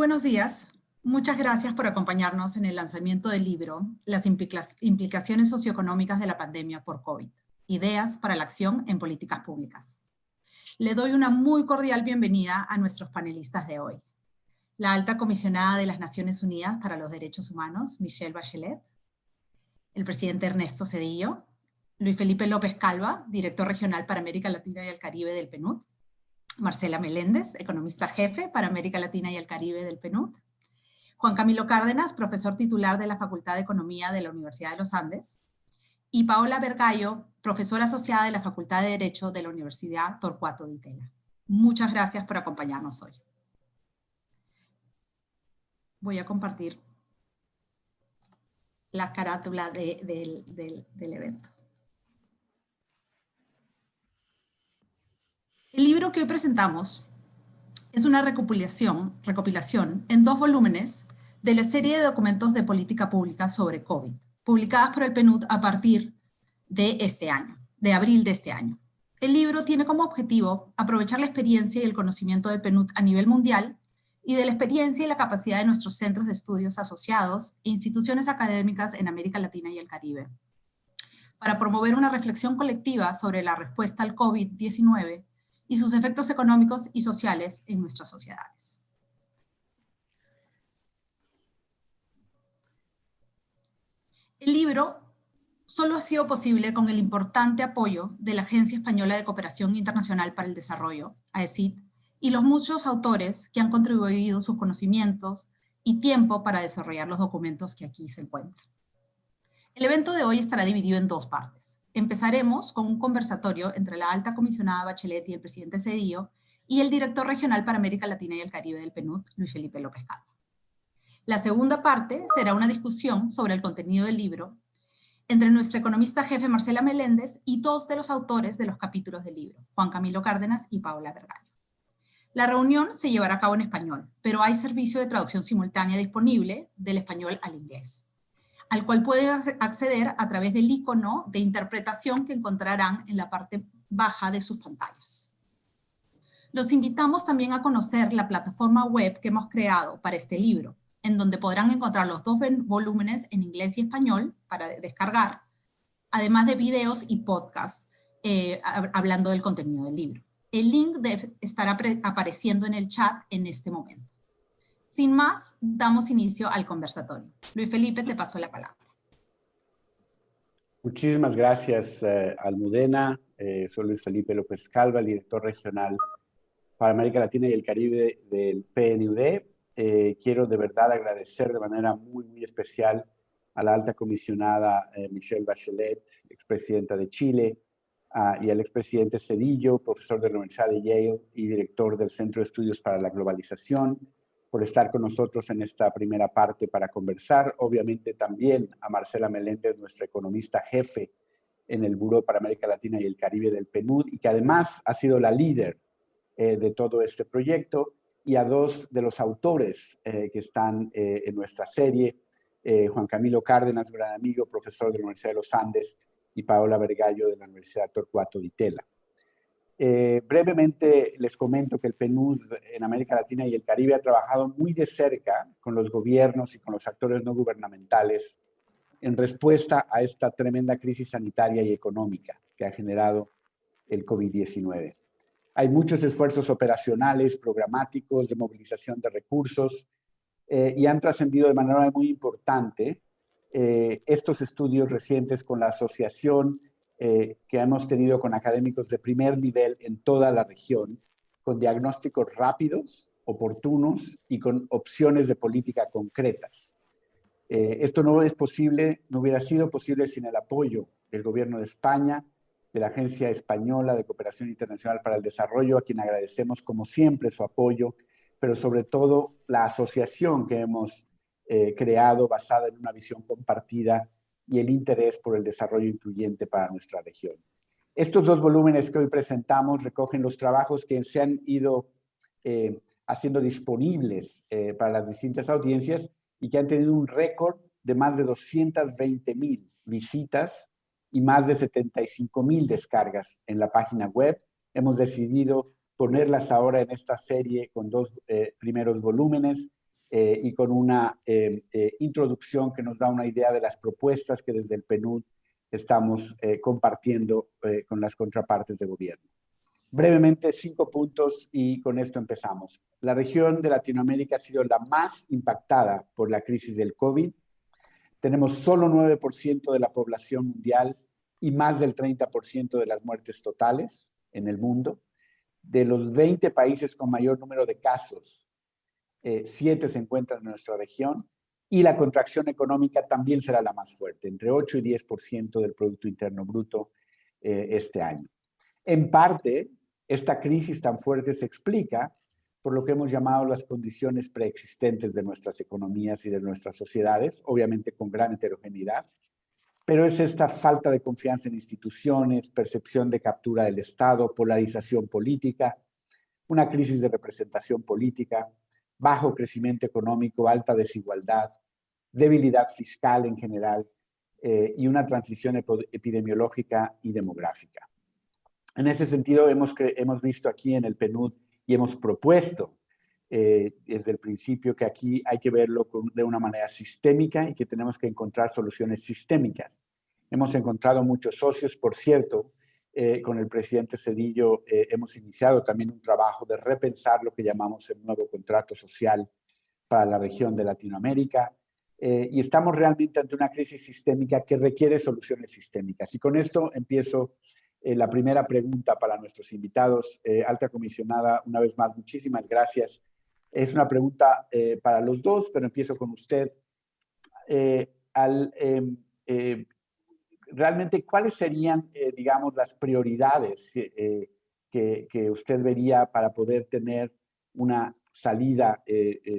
buenos días. Muchas gracias por acompañarnos en el lanzamiento del libro Las implicaciones socioeconómicas de la pandemia por COVID. Ideas para la acción en políticas públicas. Le doy una muy cordial bienvenida a nuestros panelistas de hoy. La alta comisionada de las Naciones Unidas para los Derechos Humanos, Michelle Bachelet. El presidente Ernesto Zedillo. Luis Felipe López Calva, director regional para América Latina y el Caribe del PNUD. Marcela Meléndez, economista jefe para América Latina y el Caribe del PNUD. Juan Camilo Cárdenas, profesor titular de la Facultad de Economía de la Universidad de los Andes. Y Paola Vergallo, profesora asociada de la Facultad de Derecho de la Universidad Torcuato Di Tella. Muchas gracias por acompañarnos hoy. Voy a compartir la carátula del evento. El libro que hoy presentamos es una recopilación en 2 volúmenes de la serie de documentos de política pública sobre COVID, publicadas por el PNUD a partir de este año, de abril de este año. El libro tiene como objetivo aprovechar la experiencia y el conocimiento del PNUD a nivel mundial y de la experiencia y la capacidad de nuestros centros de estudios asociados e instituciones académicas en América Latina y el Caribe, para promover una reflexión colectiva sobre la respuesta al COVID-19 y sus efectos económicos y sociales en nuestras sociedades. El libro solo ha sido posible con el importante apoyo de la Agencia Española de Cooperación Internacional para el Desarrollo, AECID, y los muchos autores que han contribuido sus conocimientos y tiempo para desarrollar los documentos que aquí se encuentran. El evento de hoy estará dividido en 2 partes. Empezaremos con un conversatorio entre la alta comisionada Bachelet y el presidente Zedillo y el director regional para América Latina y el Caribe del PNUD, Luis Felipe López Calva. La segunda parte será una discusión sobre el contenido del libro entre nuestra economista jefe Marcela Meléndez y 2 de los autores de los capítulos del libro, Juan Camilo Cárdenas y Paola Vergallo. La reunión se llevará a cabo en español, pero hay servicio de traducción simultánea disponible del español al inglés, al cual pueden acceder a través del icono de interpretación que encontrarán en la parte baja de sus pantallas. Los invitamos también a conocer la plataforma web que hemos creado para este libro, en donde podrán encontrar los 2 volúmenes en inglés y español para descargar, además de videos y podcasts hablando del contenido del libro. El link estará apareciendo en el chat en este momento. Sin más, damos inicio al conversatorio. Luis Felipe, te paso la palabra. Muchísimas gracias, Almudena. Soy Luis Felipe López Calva, el director regional para América Latina y el Caribe del PNUD. Quiero de verdad agradecer de manera muy especial a la alta comisionada Michelle Bachelet, expresidenta de Chile, y al expresidente Zedillo, profesor de la Universidad de Yale y director del Centro de Estudios para la Globalización, por estar con nosotros en esta primera parte para conversar. Obviamente también a Marcela Meléndez, nuestra economista jefe en el Buró para América Latina y el Caribe del PNUD, y que además ha sido la líder de todo este proyecto, y a 2 de los autores que están en nuestra serie, Juan Camilo Cárdenas, un gran amigo, profesor de la Universidad de los Andes, y Paola Vergallo de la Universidad Torcuato Di Tella. Brevemente les comento que el PNUD en América Latina y el Caribe ha trabajado muy de cerca con los gobiernos y con los actores no gubernamentales en respuesta a esta tremenda crisis sanitaria y económica que ha generado el COVID-19. Hay muchos esfuerzos operacionales, programáticos, de movilización de recursos, y han trascendido de manera muy importante estos estudios recientes con la asociación que hemos tenido con académicos de primer nivel en toda la región, con diagnósticos rápidos, oportunos y con opciones de política concretas. Esto no hubiera sido posible sin el apoyo del Gobierno de España, de la Agencia Española de Cooperación Internacional para el Desarrollo, a quien agradecemos como siempre su apoyo, pero sobre todo la asociación que hemos creado basada en una visión compartida y el interés por el desarrollo incluyente para nuestra región. Estos 2 volúmenes que hoy presentamos recogen los trabajos que se han ido haciendo disponibles para las distintas audiencias y que han tenido un récord de más de 220,000 visitas y más de 75,000 descargas en la página web. Hemos decidido ponerlas ahora en esta serie con 2 primeros volúmenes y con una introducción que nos da una idea de las propuestas que desde el PNUD estamos compartiendo con las contrapartes de gobierno. Brevemente, 5 puntos y con esto empezamos. La región de Latinoamérica ha sido la más impactada por la crisis del COVID. Tenemos solo 9% de la población mundial y más del 30% de las muertes totales en el mundo. De los 20 países con mayor número de casos, 7 se encuentran en nuestra región y la contracción económica también será la más fuerte, entre 8 y 10% del Producto Interno Bruto este año. En parte, esta crisis tan fuerte se explica por lo que hemos llamado las condiciones preexistentes de nuestras economías y de nuestras sociedades, obviamente con gran heterogeneidad, pero es esta falta de confianza en instituciones, percepción de captura del Estado, polarización política, una crisis de representación política, bajo crecimiento económico, alta desigualdad, debilidad fiscal en general y una transición epidemiológica y demográfica. En ese sentido, hemos visto aquí en el PNUD y hemos propuesto desde el principio que aquí hay que verlo de una manera sistémica y que tenemos que encontrar soluciones sistémicas. Hemos encontrado muchos socios, por cierto, con el presidente Zedillo hemos iniciado también un trabajo de repensar lo que llamamos el nuevo contrato social para la región de Latinoamérica y estamos realmente ante una crisis sistémica que requiere soluciones sistémicas. Y con esto empiezo la primera pregunta para nuestros invitados. Alta comisionada, una vez más, muchísimas gracias. Es una pregunta para los dos, pero empiezo con usted. Realmente, ¿cuáles serían, digamos, las prioridades que usted vería para poder tener una salida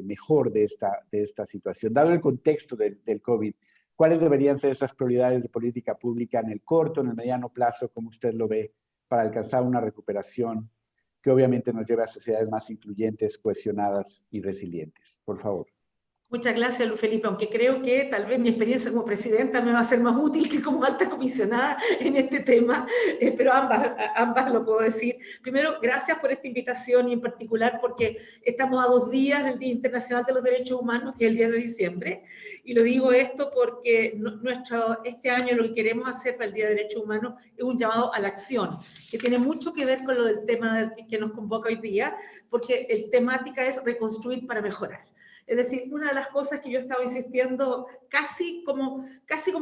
mejor de esta situación? Dado el contexto del COVID, ¿cuáles deberían ser esas prioridades de política pública en el corto, en el mediano plazo, como usted lo ve, para alcanzar una recuperación que obviamente nos lleve a sociedades más incluyentes, cohesionadas y resilientes? Por favor. Muchas gracias, Luis Felipe, aunque creo que tal vez mi experiencia como presidenta me va a ser más útil que como alta comisionada en este tema, pero ambas lo puedo decir. Primero, gracias por esta invitación y en particular porque estamos a 2 días del Día Internacional de los Derechos Humanos, que es el 10 de diciembre, y lo digo esto porque este año lo que queremos hacer para el Día de Derechos Humanos es un llamado a la acción, que tiene mucho que ver con lo del tema que nos convoca hoy día, porque el temática es reconstruir para mejorar. Es decir, una de las cosas que yo he estado insistiendo casi como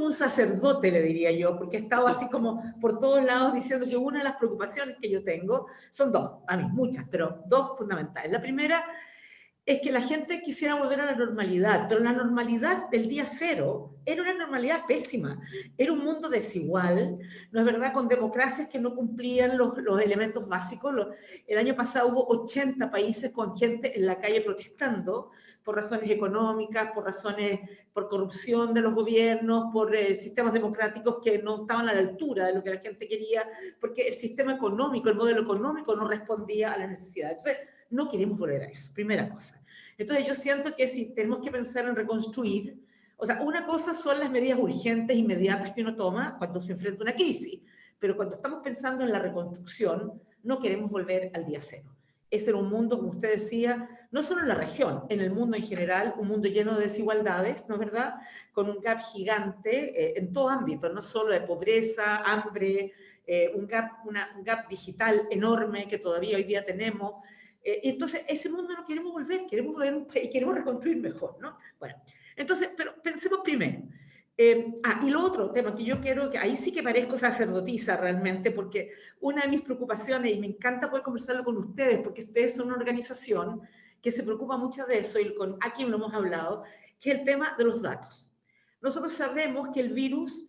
un sacerdote, le diría yo, porque he estado así como por todos lados diciendo que una de las preocupaciones que yo tengo son 2, a mí muchas, pero 2 fundamentales. La primera es que la gente quisiera volver a la normalidad, pero la normalidad del día cero era una normalidad pésima, era un mundo desigual, ¿no es verdad?, con democracias que no cumplían los elementos básicos. El año pasado hubo 80 países con gente en la calle protestando, por razones económicas, por corrupción de los gobiernos, por sistemas democráticos que no estaban a la altura de lo que la gente quería, porque el sistema económico, el modelo económico no respondía a la necesidad. Entonces, no queremos volver a eso, primera cosa. Entonces, yo siento que si tenemos que pensar en reconstruir, o sea, una cosa son las medidas urgentes, inmediatas que uno toma cuando se enfrenta a una crisis, pero cuando estamos pensando en la reconstrucción, no queremos volver al día cero. Ese era un mundo, como usted decía, no solo en la región, en el mundo en general, un mundo lleno de desigualdades, ¿no es verdad?, con un gap gigante en todo ámbito, no solo de pobreza, hambre, un gap digital enorme que todavía hoy día tenemos. Entonces, ese mundo no queremos volver a un país, queremos reconstruir mejor, ¿no? Bueno, entonces, pero pensemos primero. Y lo otro tema que yo quiero, que ahí sí que parezco sacerdotisa realmente, porque una de mis preocupaciones, y me encanta poder conversarlo con ustedes, porque ustedes son una organización que se preocupa mucho de eso, y con a quien lo hemos hablado, que es el tema de los datos. Nosotros sabemos que el virus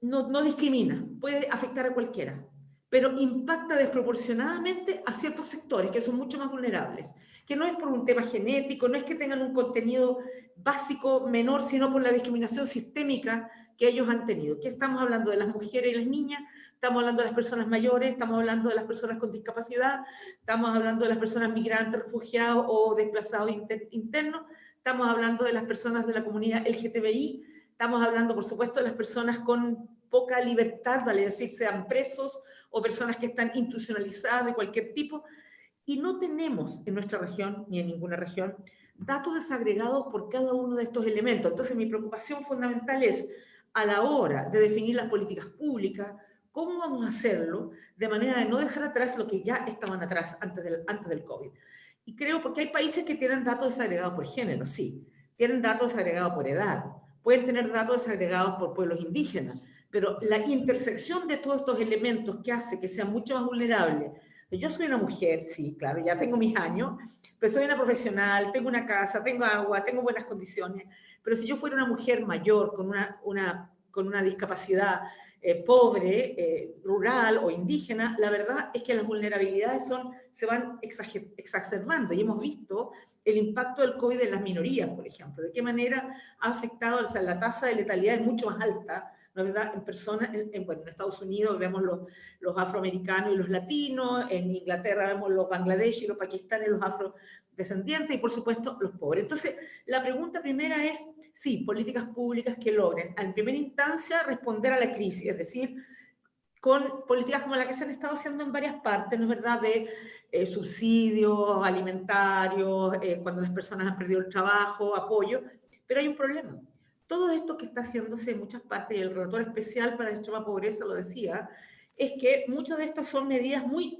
no discrimina, puede afectar a cualquiera, pero impacta desproporcionadamente a ciertos sectores que son mucho más vulnerables, que no es por un tema genético, no es que tengan un contenido básico menor, sino por la discriminación sistémica que ellos han tenido. ¿Qué estamos hablando? De las mujeres y las niñas, estamos hablando de las personas mayores, estamos hablando de las personas con discapacidad, estamos hablando de las personas migrantes, refugiados o desplazados internos, estamos hablando de las personas de la comunidad LGTBI, estamos hablando, por supuesto, de las personas con poca libertad, vale decir, sean presos o personas que están institucionalizadas de cualquier tipo, y no tenemos en nuestra región, ni en ninguna región, datos desagregados por cada uno de estos elementos. Entonces, mi preocupación fundamental es, a la hora de definir las políticas públicas, ¿cómo vamos a hacerlo de manera de no dejar atrás lo que ya estaban atrás antes del COVID? Y creo, porque hay países que tienen datos desagregados por género, sí, tienen datos desagregados por edad, pueden tener datos desagregados por pueblos indígenas, pero la intersección de todos estos elementos que hace que sea mucho más vulnerable. Yo soy una mujer, sí, claro, ya tengo mis años, pero soy una profesional, tengo una casa, tengo agua, tengo buenas condiciones, pero si yo fuera una mujer mayor con una discapacidad pobre, rural o indígena, la verdad es que las vulnerabilidades se van exacerbando y hemos visto el impacto del COVID en las minorías, por ejemplo, de qué manera ha afectado, o sea, la tasa de letalidad es mucho más alta, ¿no es verdad? En personas, bueno, en Estados Unidos vemos los afroamericanos y los latinos, en Inglaterra vemos los bangladeshi, los pakistaníes, los afrodescendientes y por supuesto los pobres. Entonces, la pregunta primera es, sí, políticas públicas que logren, en primera instancia, responder a la crisis, es decir, con políticas como la que se han estado haciendo en varias partes, ¿no es verdad?, de subsidios alimentarios, cuando las personas han perdido el trabajo, apoyo, pero hay un problema. Todo esto que está haciéndose en muchas partes, y el relator especial para la extrema pobreza lo decía, es que muchas de estas son medidas muy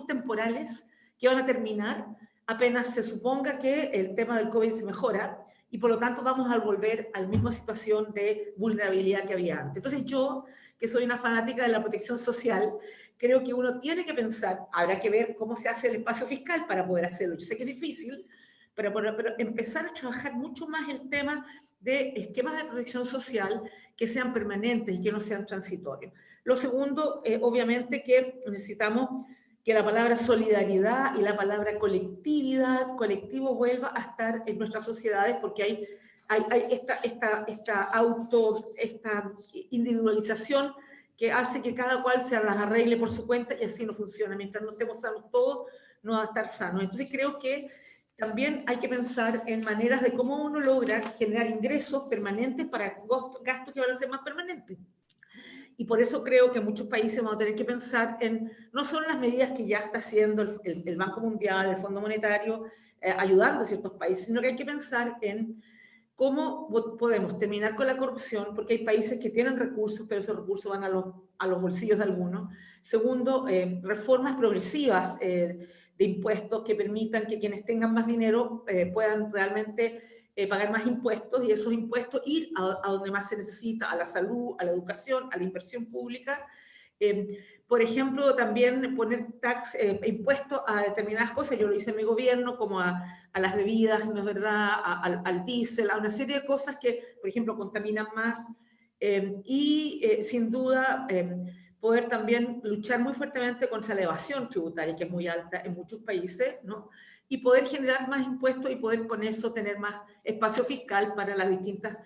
temporales que van a terminar apenas se suponga que el tema del COVID se mejora y por lo tanto vamos a volver a la misma situación de vulnerabilidad que había antes. Entonces yo, que soy una fanática de la protección social, creo que uno tiene que pensar, habrá que ver cómo se hace el espacio fiscal para poder hacerlo. Yo sé que es difícil, pero empezar a trabajar mucho más el tema de esquemas de protección social que sean permanentes y que no sean transitorios. Lo segundo, obviamente que necesitamos que la palabra solidaridad y la palabra colectividad, colectivo vuelva a estar en nuestras sociedades porque hay esta individualización que hace que cada cual se las arregle por su cuenta y así no funciona. Mientras no estemos sanos todos, no va a estar sano. Entonces creo que también hay que pensar en maneras de cómo uno logra generar ingresos permanentes para gastos que van a ser más permanentes. Y por eso creo que muchos países van a tener que pensar en no solo las medidas que ya está haciendo el Banco Mundial, el Fondo Monetario, ayudando a ciertos países, sino que hay que pensar en cómo podemos terminar con la corrupción, porque hay países que tienen recursos, pero esos recursos van a los bolsillos de algunos. Segundo, reformas progresivas de impuestos que permitan que quienes tengan más dinero puedan realmente pagar más impuestos y esos impuestos ir a donde más se necesita, a la salud, a la educación, a la inversión pública. Por ejemplo, también poner impuestos a determinadas cosas, yo lo hice en mi gobierno, como a las bebidas, ¿no es verdad?, al diésel, a una serie de cosas que, por ejemplo, contaminan más. Sin duda, poder también luchar muy fuertemente contra la evasión tributaria, que es muy alta en muchos países, ¿no? Y poder generar más impuestos y poder con eso tener más espacio fiscal para las distintas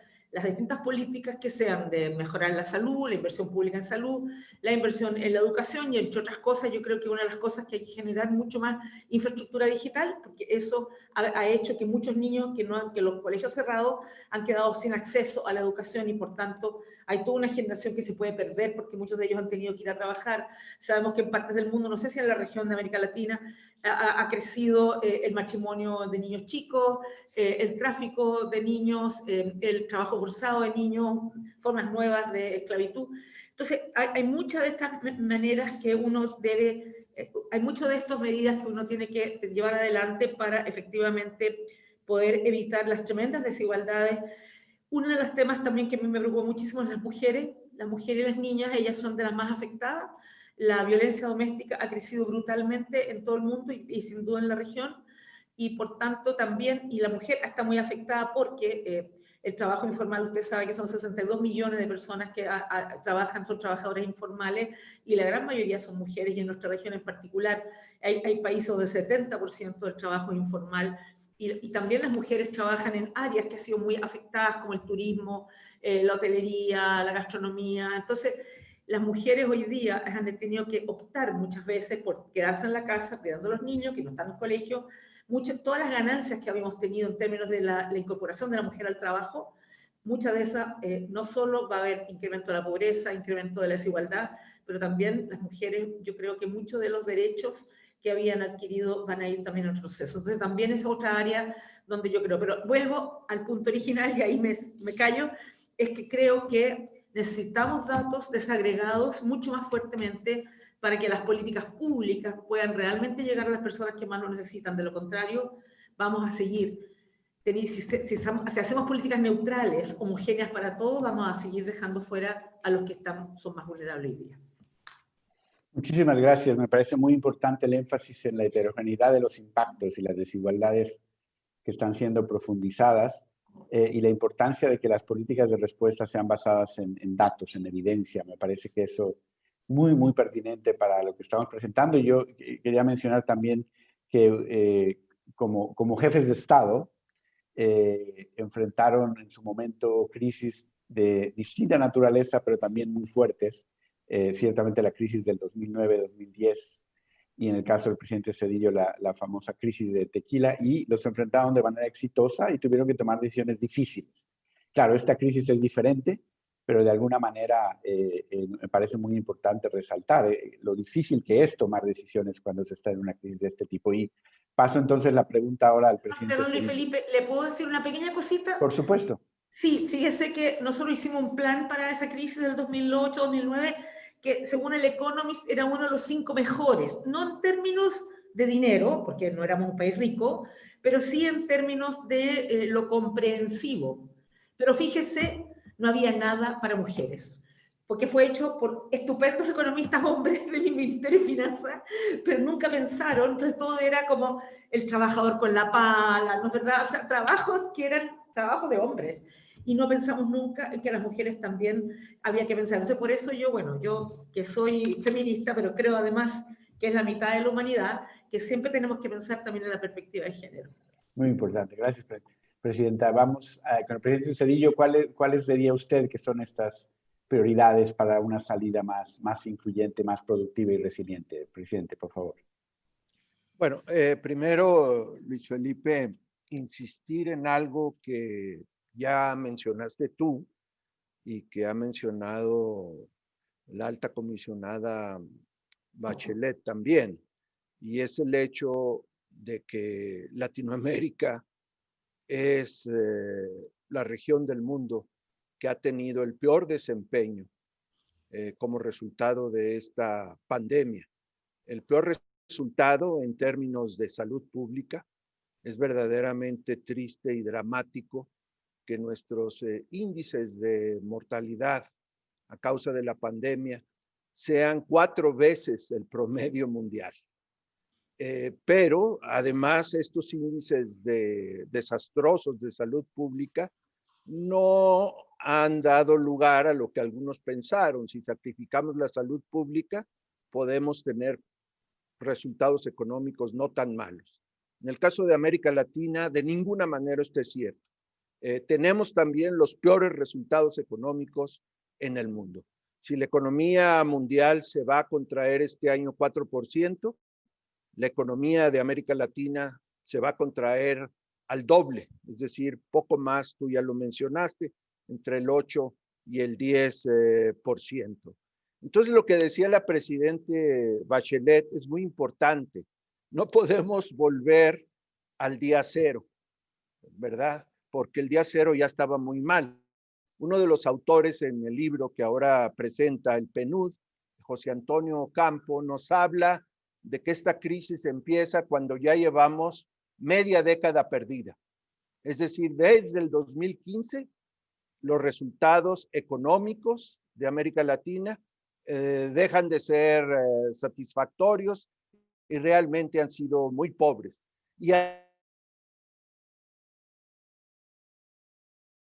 políticas que sean de mejorar la salud, la inversión pública en salud, la inversión en la educación y entre otras cosas, yo creo que una de las cosas que hay que generar mucho más infraestructura digital, porque eso ha hecho que muchos niños que los colegios cerrados han quedado sin acceso a la educación y por tanto hay toda una generación que se puede perder porque muchos de ellos han tenido que ir a trabajar. Sabemos que en partes del mundo, no sé si en la región de América Latina, ha crecido el matrimonio de niños chicos, el tráfico de niños, el trabajo forzado de niños, formas nuevas de esclavitud. Entonces, hay muchas de estas maneras que uno debe, hay muchas de estas medidas que uno tiene que llevar adelante para efectivamente poder evitar las tremendas desigualdades. Uno de los temas también que a mí me preocupa muchísimo es las mujeres y las niñas, ellas son de las más afectadas. La violencia doméstica ha crecido brutalmente en todo el mundo y sin duda en la región, y por tanto también, y la mujer está muy afectada porque el trabajo informal, usted sabe que son 62 millones de personas que trabajan, son trabajadores informales, y la gran mayoría son mujeres, y en nuestra región en particular hay países donde el 70% del trabajo es informal, y también las mujeres trabajan en áreas que han sido muy afectadas, como el turismo, la hotelería, la gastronomía. Entonces, las mujeres hoy día han tenido que optar muchas veces por quedarse en la casa cuidando a los niños que no están en el colegio. Todas las ganancias que habíamos tenido en términos de la incorporación de la mujer al trabajo, muchas de esas no solo va a haber incremento de la pobreza, incremento de la desigualdad, pero también las mujeres, yo creo que muchos de los derechos que habían adquirido van a ir también al proceso. Entonces también es otra área donde yo creo. Pero vuelvo al punto original y ahí me callo, es que creo que necesitamos datos desagregados mucho más fuertemente para que las políticas públicas puedan realmente llegar a las personas que más lo necesitan. De lo contrario, vamos a seguir. Si hacemos políticas neutrales, homogéneas para todos, vamos a seguir dejando fuera a los que son más vulnerables hoy día. Muchísimas gracias. Me parece muy importante el énfasis en la heterogeneidad de los impactos y las desigualdades que están siendo profundizadas y la importancia de que las políticas de respuesta sean basadas en datos, en evidencia. Me parece que eso es muy, muy pertinente para lo que estamos presentando. Y yo quería mencionar también que como jefes de Estado enfrentaron en su momento crisis de distinta naturaleza, pero también muy fuertes. Ciertamente la crisis del 2009-2010 y en el caso del presidente Zedillo la famosa crisis de Tequila, y los enfrentaron de manera exitosa y tuvieron que tomar decisiones difíciles. Claro, esta crisis es diferente, pero de alguna manera me parece muy importante resaltar lo difícil que es tomar decisiones cuando se está en una crisis de este tipo. Y paso entonces la pregunta ahora al presidente Perdón, Luis Zedillo. Felipe, ¿le puedo decir una pequeña cosita? Por supuesto. Sí, fíjese que nosotros hicimos un plan para esa crisis del 2008-2009 que según el Economist era uno de los 5 mejores, no en términos de dinero, porque no éramos un país rico, pero sí en términos de lo comprensivo. Pero fíjese, no había nada para mujeres, porque fue hecho por estupendos economistas hombres de mi Ministerio de Finanzas, pero nunca pensaron, entonces todo era como el trabajador con la pala, ¿no es verdad? O sea, trabajos que eran trabajos de hombres. Y no pensamos nunca en que a las mujeres también había que pensar. Entonces, por eso yo, bueno, yo que soy feminista, pero creo además que es la mitad de la humanidad, que siempre tenemos que pensar también en la perspectiva de género. Muy importante. Gracias, presidenta. Vamos con el presidente Zedillo. ¿Cuáles diría usted que son estas prioridades para una salida más incluyente, más productiva y resiliente? Presidente, por favor. Bueno, primero, Luis Felipe, insistir en algo que ya mencionaste tú y que ha mencionado la alta comisionada Bachelet también, y es el hecho de que Latinoamérica es la región del mundo que ha tenido el peor desempeño como resultado de esta pandemia. El peor resultado en términos de salud pública. Es verdaderamente triste y dramático que nuestros índices de mortalidad a causa de la pandemia sean 4 veces el promedio mundial. Pero además estos índices desastrosos de salud pública no han dado lugar a lo que algunos pensaron. Si sacrificamos la salud pública, podemos tener resultados económicos no tan malos. En el caso de América Latina, de ninguna manera esto es cierto. Tenemos también los peores resultados económicos en el mundo. Si la economía mundial se va a contraer este año 4%, la economía de América Latina se va a contraer al doble, es decir, poco más, tú ya lo mencionaste, entre el 8 y el 10%. Entonces, lo que decía la presidente Bachelet es muy importante. No podemos volver al día cero, ¿verdad? Porque el día cero ya estaba muy mal. Uno de los autores en el libro que ahora presenta el PNUD, José Antonio Ocampo, nos habla de que esta crisis empieza cuando ya llevamos media década perdida. Es decir, desde el 2015, los resultados económicos de América Latina dejan de ser satisfactorios y realmente han sido muy pobres. Y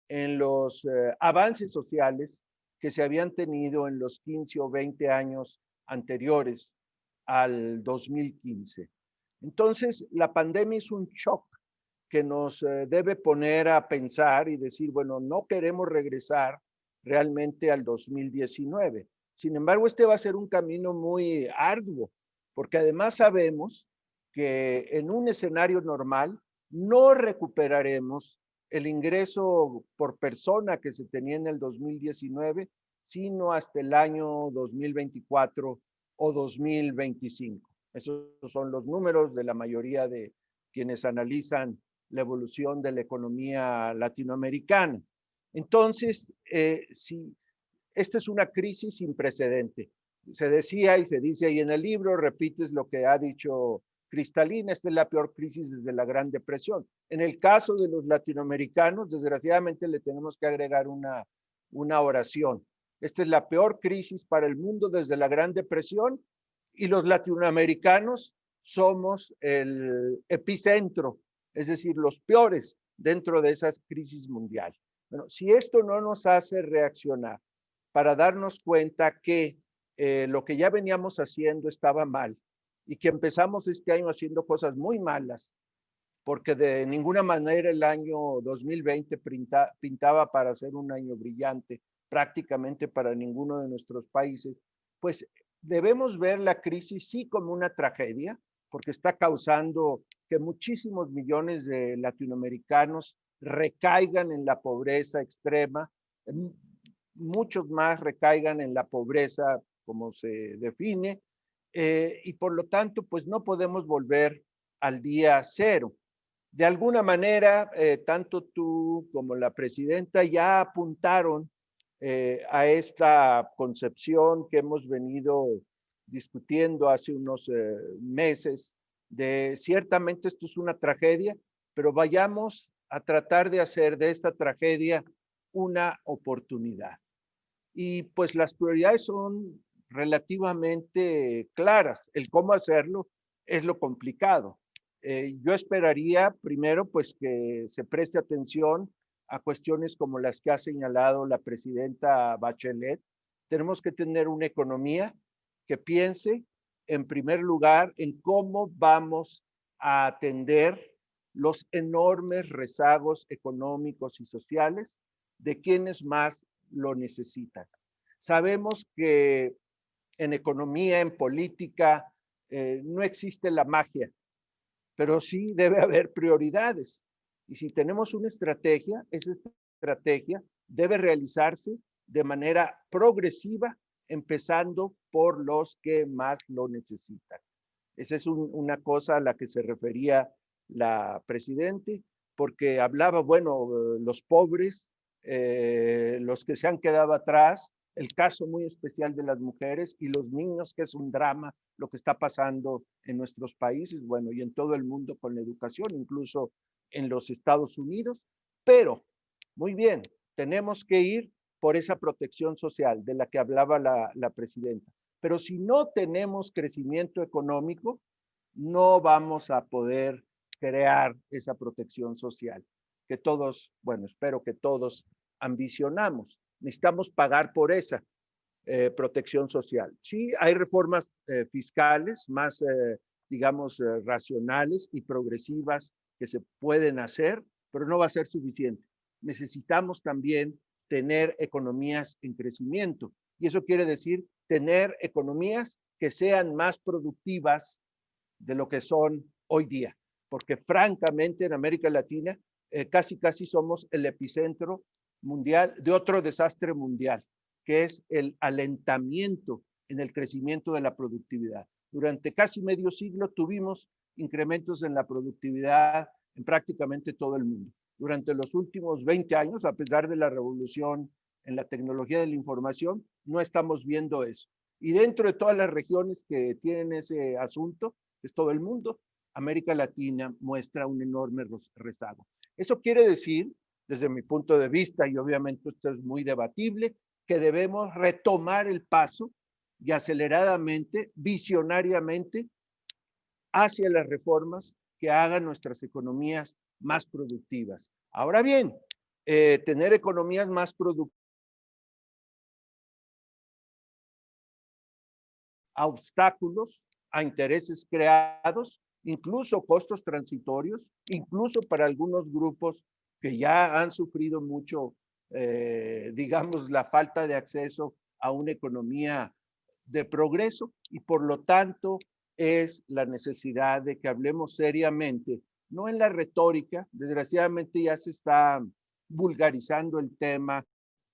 en los avances sociales que se habían tenido en los 15 o 20 años anteriores al 2015. Entonces, la pandemia es un shock que nos debe poner a pensar y decir, bueno, no queremos regresar realmente al 2019. Sin embargo, este va a ser un camino muy arduo, porque además sabemos que en un escenario normal no recuperaremos el ingreso por persona que se tenía en el 2019, sino hasta el año 2024 o 2025. Esos son los números de la mayoría de quienes analizan la evolución de la economía latinoamericana. Entonces, sí, esta es una crisis sin precedente. Se decía y se dice ahí en el libro, repites lo que ha dicho Cristalina, esta es la peor crisis desde la Gran Depresión. En el caso de los latinoamericanos, desgraciadamente le tenemos que agregar una oración. Esta es la peor crisis para el mundo desde la Gran Depresión y los latinoamericanos somos el epicentro, es decir, los peores dentro de esas crisis mundiales. Bueno, si esto no nos hace reaccionar para darnos cuenta que lo que ya veníamos haciendo estaba mal y que empezamos este año haciendo cosas muy malas, porque de ninguna manera el año 2020 pintaba para ser un año brillante, prácticamente para ninguno de nuestros países, pues debemos ver la crisis sí como una tragedia, porque está causando que muchísimos millones de latinoamericanos recaigan en la pobreza extrema, muchos más recaigan en la pobreza como se define, y por lo tanto, pues no podemos volver al día cero. De alguna manera, tanto tú como la presidenta ya apuntaron a esta concepción que hemos venido discutiendo hace unos meses, de ciertamente esto es una tragedia, pero vayamos a tratar de hacer de esta tragedia una oportunidad. Y pues las prioridades son relativamente claras. El cómo hacerlo es lo complicado. Yo esperaría primero pues que se preste atención a cuestiones como las que ha señalado la presidenta Bachelet. Tenemos que tener una economía que piense en primer lugar en cómo vamos a atender los enormes rezagos económicos y sociales de quienes más lo necesitan. Sabemos que en economía, en política, no existe la magia, pero sí debe haber prioridades. Y si tenemos una estrategia, esa estrategia debe realizarse de manera progresiva, empezando por los que más lo necesitan. Esa es una cosa a la que se refería la presidenta, porque hablaba, bueno, los pobres, los que se han quedado atrás, el caso muy especial de las mujeres y los niños, que es un drama lo que está pasando en nuestros países, bueno, y en todo el mundo con la educación, incluso en los Estados Unidos, pero muy bien, tenemos que ir por esa protección social de la que hablaba la presidenta. Pero si no tenemos crecimiento económico, no vamos a poder crear esa protección social que todos, bueno, espero que todos ambicionamos. Necesitamos pagar por esa protección social. Sí, hay reformas fiscales más, digamos, racionales y progresivas que se pueden hacer, pero no va a ser suficiente. Necesitamos también tener economías en crecimiento. Y eso quiere decir tener economías que sean más productivas de lo que son hoy día. Porque francamente en América Latina casi somos el epicentro mundial de otro desastre mundial, que es el alentamiento en el crecimiento de la productividad. Durante casi medio siglo tuvimos incrementos en la productividad en prácticamente todo el mundo. Durante los últimos 20 años, a pesar de la revolución en la tecnología de la información, no estamos viendo eso. Y dentro de todas las regiones que tienen ese asunto, es todo el mundo, América Latina muestra un enorme rezago. Eso quiere decir, desde mi punto de vista, y obviamente esto es muy debatible, que debemos retomar el paso y aceleradamente, visionariamente, hacia las reformas que hagan nuestras economías más productivas. Ahora bien, tener economías más productivas, a obstáculos, a intereses creados, incluso costos transitorios, incluso para algunos grupos que ya han sufrido mucho, digamos, la falta de acceso a una economía de progreso, y por lo tanto es la necesidad de que hablemos seriamente, no en la retórica. Desgraciadamente ya se está vulgarizando el tema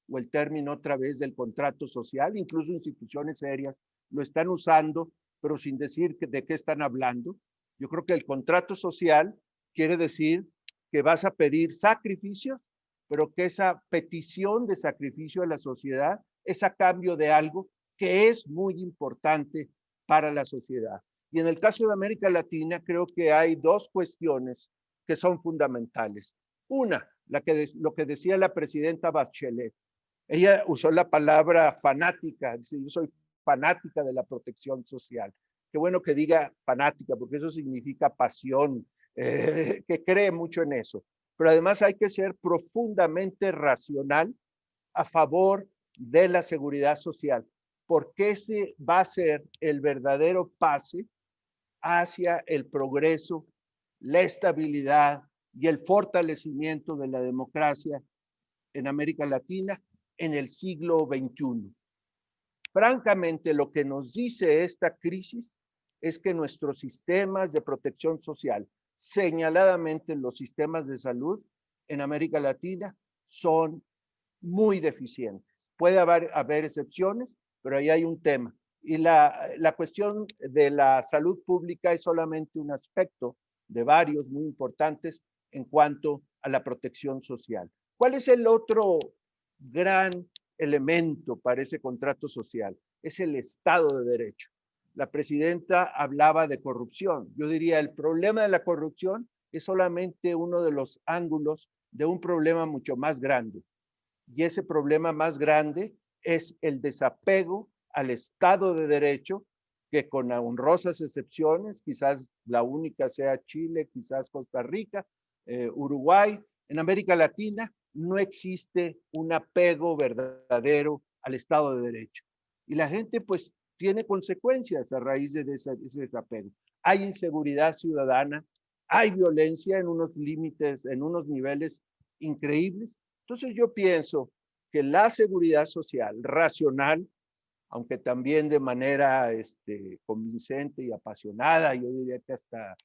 o el término otra vez del contrato social, incluso instituciones serias lo están usando, pero sin decir de qué están hablando. Yo creo que el contrato social quiere decir que vas a pedir sacrificios, pero que esa petición de sacrificio a la sociedad es a cambio de algo que es muy importante para la sociedad. Y en el caso de América Latina, creo que hay dos cuestiones que son fundamentales. Una, lo que decía la presidenta Bachelet. Ella usó la palabra fanática, dice, yo soy fanática de la protección social. Qué bueno que diga fanática, porque eso significa pasión, que cree mucho en eso. Pero además hay que ser profundamente racional a favor de la seguridad social, porque ese va a ser el verdadero pase hacia el progreso, la estabilidad y el fortalecimiento de la democracia en América Latina en el siglo XXI. Francamente, lo que nos dice esta crisis es que nuestros sistemas de protección social, señaladamente los sistemas de salud en América Latina, son muy deficientes. Puede haber excepciones, pero ahí hay un tema. Y la cuestión de la salud pública es solamente un aspecto de varios muy importantes en cuanto a la protección social. ¿Cuál es el otro gran elemento para ese contrato social? Es el Estado de Derecho. La presidenta hablaba de corrupción. Yo diría, el problema de la corrupción es solamente uno de los ángulos de un problema mucho más grande. Y ese problema más grande es el desapego al Estado de Derecho, que con honrosas excepciones, quizás la única sea Chile, quizás Costa Rica, Uruguay, en América Latina no existe un apego verdadero al Estado de Derecho. Y la gente pues tiene consecuencias a raíz de ese desapego. Hay inseguridad ciudadana, hay violencia en unos límites, en unos niveles increíbles. Entonces yo pienso que la seguridad social racional, aunque también de manera convincente y apasionada, yo diría que hasta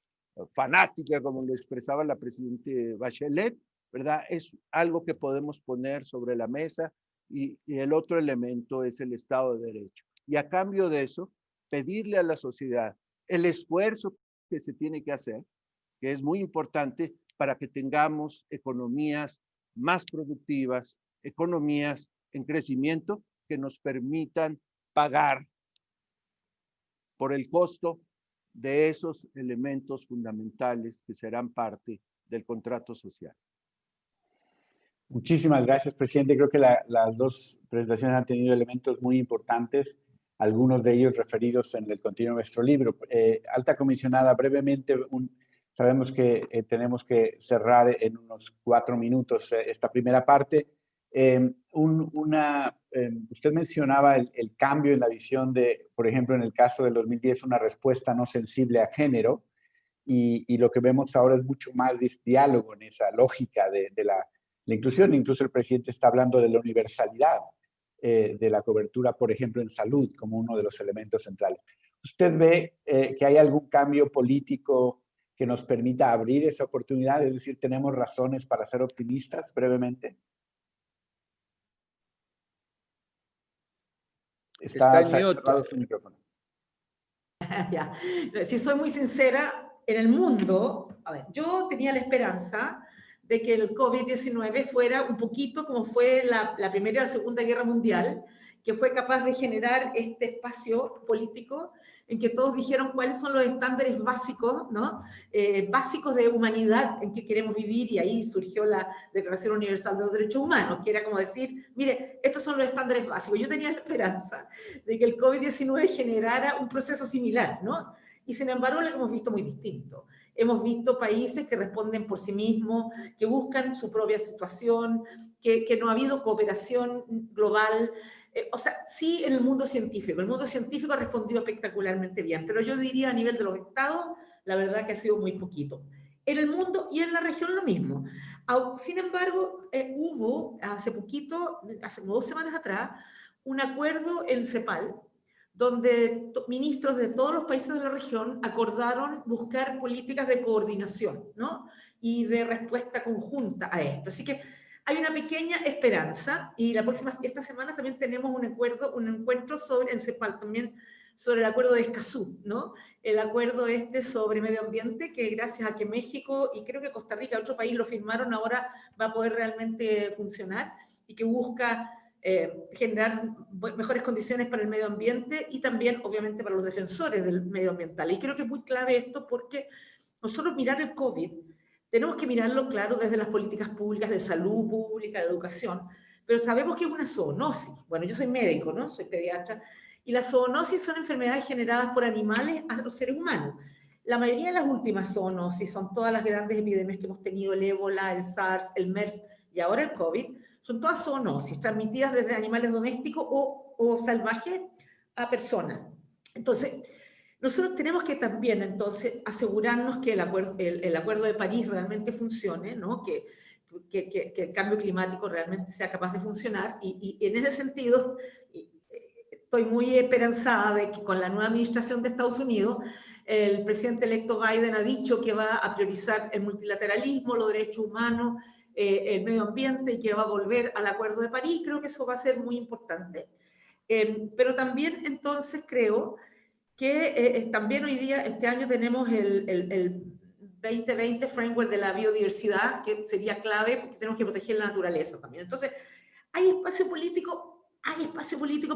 fanática, como lo expresaba la presidenta Bachelet, ¿verdad? Es algo que podemos poner sobre la mesa y el otro elemento es el Estado de Derecho. Y a cambio de eso, pedirle a la sociedad el esfuerzo que se tiene que hacer, que es muy importante para que tengamos economías más productivas, economías en crecimiento que nos permitan pagar por el costo de esos elementos fundamentales que serán parte del contrato social. Muchísimas gracias, presidente. Creo que las dos presentaciones han tenido elementos muy importantes, algunos de ellos referidos en el contenido de nuestro libro. Alta comisionada, brevemente, sabemos que tenemos que cerrar en unos 4 minutos esta primera parte. Usted mencionaba el cambio en la visión de, por ejemplo, en el caso del 2010, una respuesta no sensible a género, y lo que vemos ahora es mucho más diálogo en esa lógica de la inclusión. Incluso el presidente está hablando de la universalidad de la cobertura, por ejemplo, en salud, como uno de los elementos centrales. ¿Usted ve que hay algún cambio político que nos permita abrir esa oportunidad? Es decir, ¿tenemos razones para ser optimistas brevemente? Está cerrado su micrófono. Ya. Si soy muy sincera, en el mundo, a ver, yo tenía la esperanza de que el COVID-19 fuera un poquito como fue la Primera y la Segunda Guerra Mundial, que fue capaz de generar este espacio político en que todos dijeron cuáles son los estándares básicos, ¿no? Básicos de humanidad en que queremos vivir, y ahí surgió la Declaración Universal de los Derechos Humanos, que era como decir, mire, estos son los estándares básicos. Yo tenía la esperanza de que el COVID-19 generara un proceso similar, ¿no? Y sin embargo lo hemos visto muy distinto. Hemos visto países que responden por sí mismos, que buscan su propia situación, que no ha habido cooperación global. O sea, sí en el mundo científico. El mundo científico ha respondido espectacularmente bien, pero yo diría a nivel de los estados, la verdad que ha sido muy poquito. En el mundo y en la región lo mismo. Sin embargo, hubo hace poquito, hace como 2 semanas atrás, un acuerdo en CEPAL, donde ministros de todos los países de la región acordaron buscar políticas de coordinación, ¿no? Y de respuesta conjunta a esto. Así que hay una pequeña esperanza, y esta semana también tenemos un encuentro en CEPAL también sobre el acuerdo de Escazú, ¿no? El acuerdo sobre medio ambiente, que gracias a que México y creo que Costa Rica, otro país, lo firmaron, ahora va a poder realmente funcionar, y que busca generar mejores condiciones para el medio ambiente y también, obviamente, para los defensores del medio ambiental. Y creo que es muy clave esto porque nosotros mirar el COVID, tenemos que mirarlo, claro, desde las políticas públicas de salud pública, de educación, pero sabemos que es una zoonosis. Bueno, yo soy médico, ¿no? Soy pediatra, y las zoonosis son enfermedades generadas por animales a los seres humanos. La mayoría de las últimas zoonosis son todas las grandes epidemias que hemos tenido, el ébola, el SARS, el MERS y ahora el COVID, son todas zoonosis transmitidas desde animales domésticos o salvajes a personas. Entonces, nosotros tenemos que también, entonces, asegurarnos que el acuerdo de París realmente funcione, ¿no? Que el cambio climático realmente sea capaz de funcionar, y en ese sentido estoy muy esperanzada de que con la nueva administración de Estados Unidos, el presidente electo Biden ha dicho que va a priorizar el multilateralismo, los derechos humanos, el medio ambiente, y que va a volver al Acuerdo de París. Creo que eso va a ser muy importante. Pero también entonces creo que también hoy día, este año, tenemos el 2020 Framework de la biodiversidad, que sería clave porque tenemos que proteger la naturaleza también. Entonces, hay espacio político,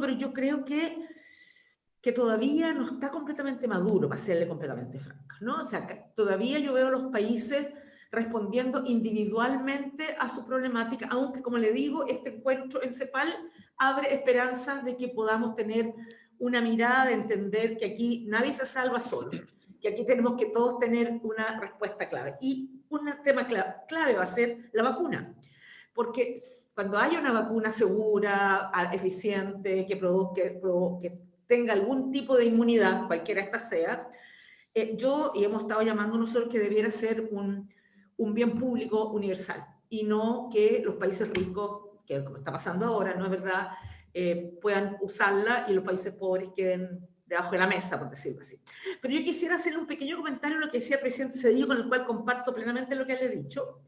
pero yo creo que todavía no está completamente maduro, para serle completamente franca, ¿no? O sea, todavía yo veo a los países respondiendo individualmente a su problemática, aunque, como le digo, este encuentro en CEPAL abre esperanzas de que podamos tener una mirada de entender que aquí nadie se salva solo, que aquí tenemos que todos tener una respuesta clave. Y un tema clave va a ser la vacuna, porque cuando haya una vacuna segura, eficiente, que tenga algún tipo de inmunidad, cualquiera esta sea, y hemos estado llamando nosotros que debiera ser un bien público universal, y no que los países ricos, que como está pasando ahora, ¿no es verdad?, puedan usarla y los países pobres queden debajo de la mesa, por decirlo así. Pero yo quisiera hacer un pequeño comentario a lo que decía el presidente Zedillo, con el cual comparto plenamente lo que él le ha dicho,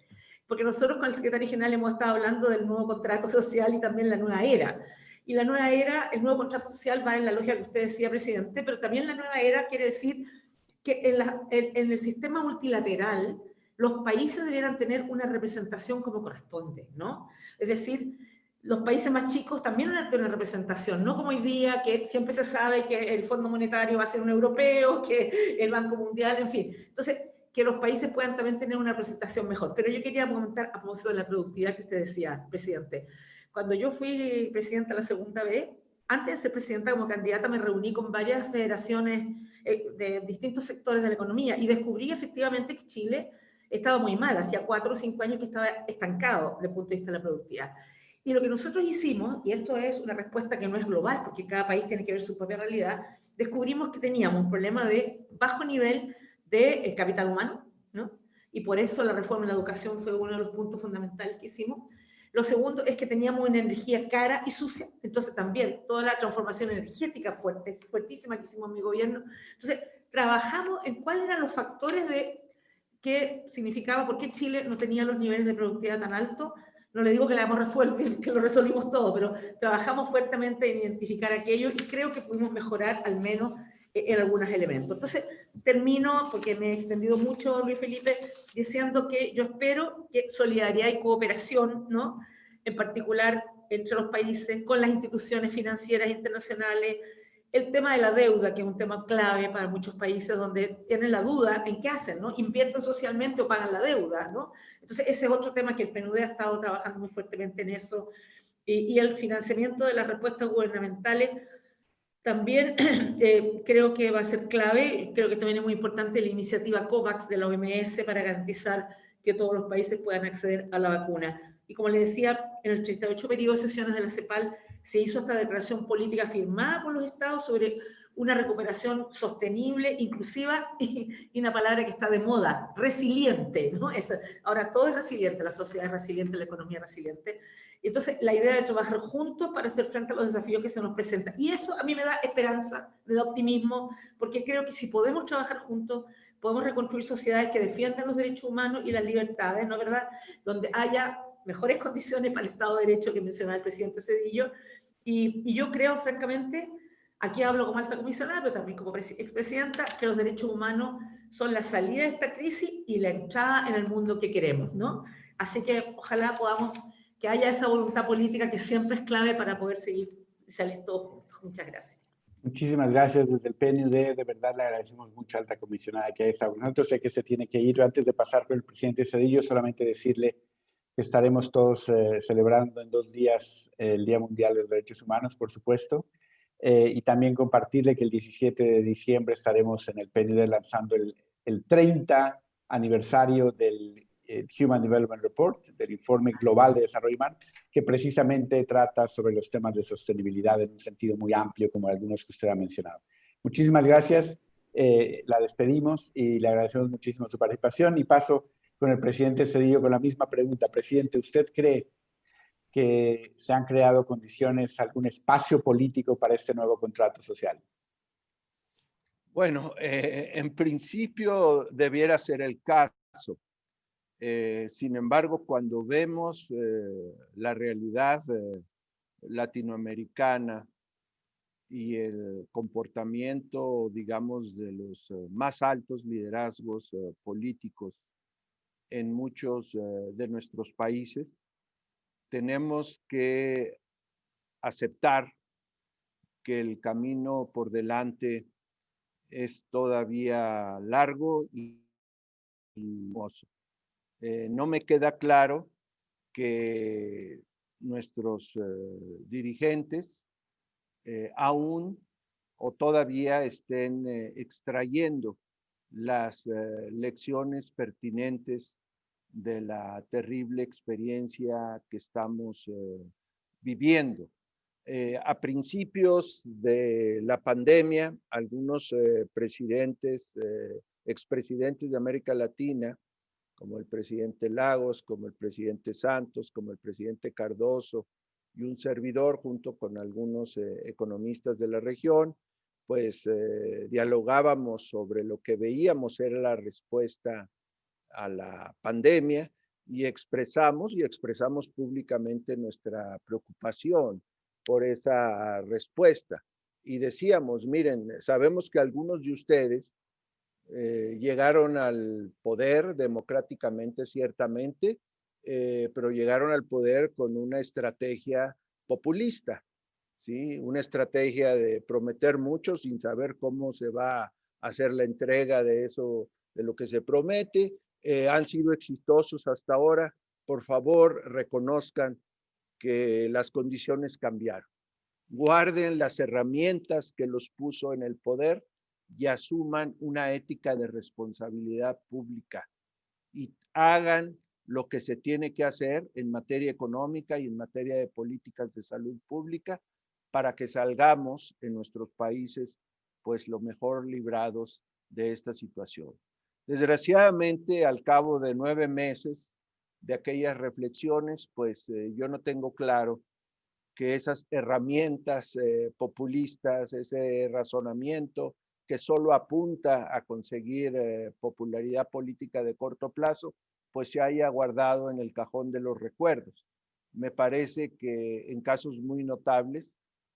porque nosotros con el secretario general hemos estado hablando del nuevo contrato social y también la nueva era. Y la nueva era, el nuevo contrato social va en la lógica que usted decía, presidente, pero también la nueva era quiere decir que en el sistema multilateral los países debieran tener una representación como corresponde, ¿no? Es decir, los países más chicos también van a tener una representación, no como hoy día, que siempre se sabe que el Fondo Monetario va a ser un europeo, que el Banco Mundial, en fin. Entonces, que los países puedan también tener una representación mejor. Pero yo quería comentar a propósito de la productividad que usted decía, presidente. Cuando yo fui presidenta la segunda vez, antes de ser presidenta como candidata, me reuní con varias federaciones de distintos sectores de la economía y descubrí efectivamente que Chile estaba muy mal. Hacía 4 o 5 años que estaba estancado desde el punto de vista de la productividad. Y lo que nosotros hicimos, y esto es una respuesta que no es global, porque cada país tiene que ver su propia realidad, descubrimos que teníamos un problema de bajo nivel de capital humano, ¿no? Y por eso la reforma en la educación fue uno de los puntos fundamentales que hicimos. Lo segundo es que teníamos una energía cara y sucia, entonces también toda la transformación energética fuertísima que hicimos en mi gobierno. Entonces, trabajamos en cuáles eran los factores de qué significaba, por qué Chile no tenía los niveles de productividad tan altos. No le digo que la hemos resuelto, que lo resolvimos todo, pero trabajamos fuertemente en identificar aquello y creo que pudimos mejorar al menos en algunos elementos. Entonces, termino, porque me he extendido mucho, Luis Felipe, diciendo que yo espero que solidaridad y cooperación, ¿no?, en particular entre los países, con las instituciones financieras internacionales, el tema de la deuda, que es un tema clave para muchos países donde tienen la duda en qué hacen, ¿no? ¿Invierten socialmente o pagan la deuda, ¿no? Entonces, ese es otro tema que el PNUD ha estado trabajando muy fuertemente en eso. Y el financiamiento de las respuestas gubernamentales también creo que va a ser clave. Creo que también es muy importante la iniciativa COVAX de la OMS para garantizar que todos los países puedan acceder a la vacuna. Y como les decía, en el 38 periodo de sesiones de la CEPAL se hizo esta declaración política firmada por los estados sobre una recuperación sostenible, inclusiva, y una palabra que está de moda, resiliente, ¿no? Ahora todo es resiliente, la sociedad es resiliente, la economía es resiliente. Entonces, la idea de trabajar juntos para hacer frente a los desafíos que se nos presentan. Y eso a mí me da esperanza, me da optimismo, porque creo que si podemos trabajar juntos, podemos reconstruir sociedades que defiendan los derechos humanos y las libertades, ¿no es verdad?, donde haya mejores condiciones para el Estado de Derecho que mencionaba el presidente Zedillo. Y yo creo, francamente, aquí hablo como alta comisionada, pero también como expresidenta, que los derechos humanos son la salida de esta crisis y la entrada en el mundo que queremos, ¿no? Así que ojalá podamos, que haya esa voluntad política que siempre es clave para poder seguir y salir todos juntos. Muchas gracias. Muchísimas gracias desde el PNUD, de verdad le agradecemos mucho a alta comisionada que haya estado con nosotros. Sé que se tiene que ir. Antes de pasar con el presidente Zedillo, solamente decirle que estaremos todos celebrando en 2 días el Día Mundial de los Derechos Humanos, por supuesto, y también compartirle que el 17 de diciembre estaremos en el PNUD lanzando el 30 aniversario del Human Development Report, del Informe Global de Desarrollo Humano, que precisamente trata sobre los temas de sostenibilidad en un sentido muy amplio, como algunos que usted ha mencionado. Muchísimas gracias, la despedimos y le agradecemos muchísimo su participación y paso con el presidente Zedillo con la misma pregunta. Presidente, ¿usted cree que se han creado condiciones, algún espacio político para este nuevo contrato social? Bueno, en principio debiera ser el caso. Sin embargo, cuando vemos la realidad latinoamericana y el comportamiento, digamos, de los más altos liderazgos políticos en muchos de nuestros países, tenemos que aceptar que el camino por delante es todavía largo y hermoso. No me queda claro que nuestros dirigentes aún o todavía estén extrayendo las lecciones pertinentes de la terrible experiencia que estamos viviendo. A principios de la pandemia, algunos presidentes, expresidentes de América Latina, como el presidente Lagos, como el presidente Santos, como el presidente Cardoso y un servidor junto con algunos economistas de la región, pues dialogábamos sobre lo que veíamos era la respuesta a la pandemia y expresamos públicamente nuestra preocupación por esa respuesta. Y decíamos, miren, sabemos que algunos de ustedes llegaron al poder democráticamente, ciertamente, pero llegaron al poder con una estrategia populista, ¿sí? Una estrategia de prometer mucho sin saber cómo se va a hacer la entrega de eso, de lo que se promete. Han sido exitosos hasta ahora. Por favor, reconozcan que las condiciones cambiaron. Guarden las herramientas que los puso en el poder y asuman una ética de responsabilidad pública y hagan lo que se tiene que hacer en materia económica y en materia de políticas de salud pública para que salgamos en nuestros países pues lo mejor librados de esta situación. Desgraciadamente, al cabo de 9 meses de aquellas reflexiones, pues yo no tengo claro que esas herramientas populistas, ese razonamiento que solo apunta a conseguir popularidad política de corto plazo, pues se haya guardado en el cajón de los recuerdos. Me parece que en casos muy notables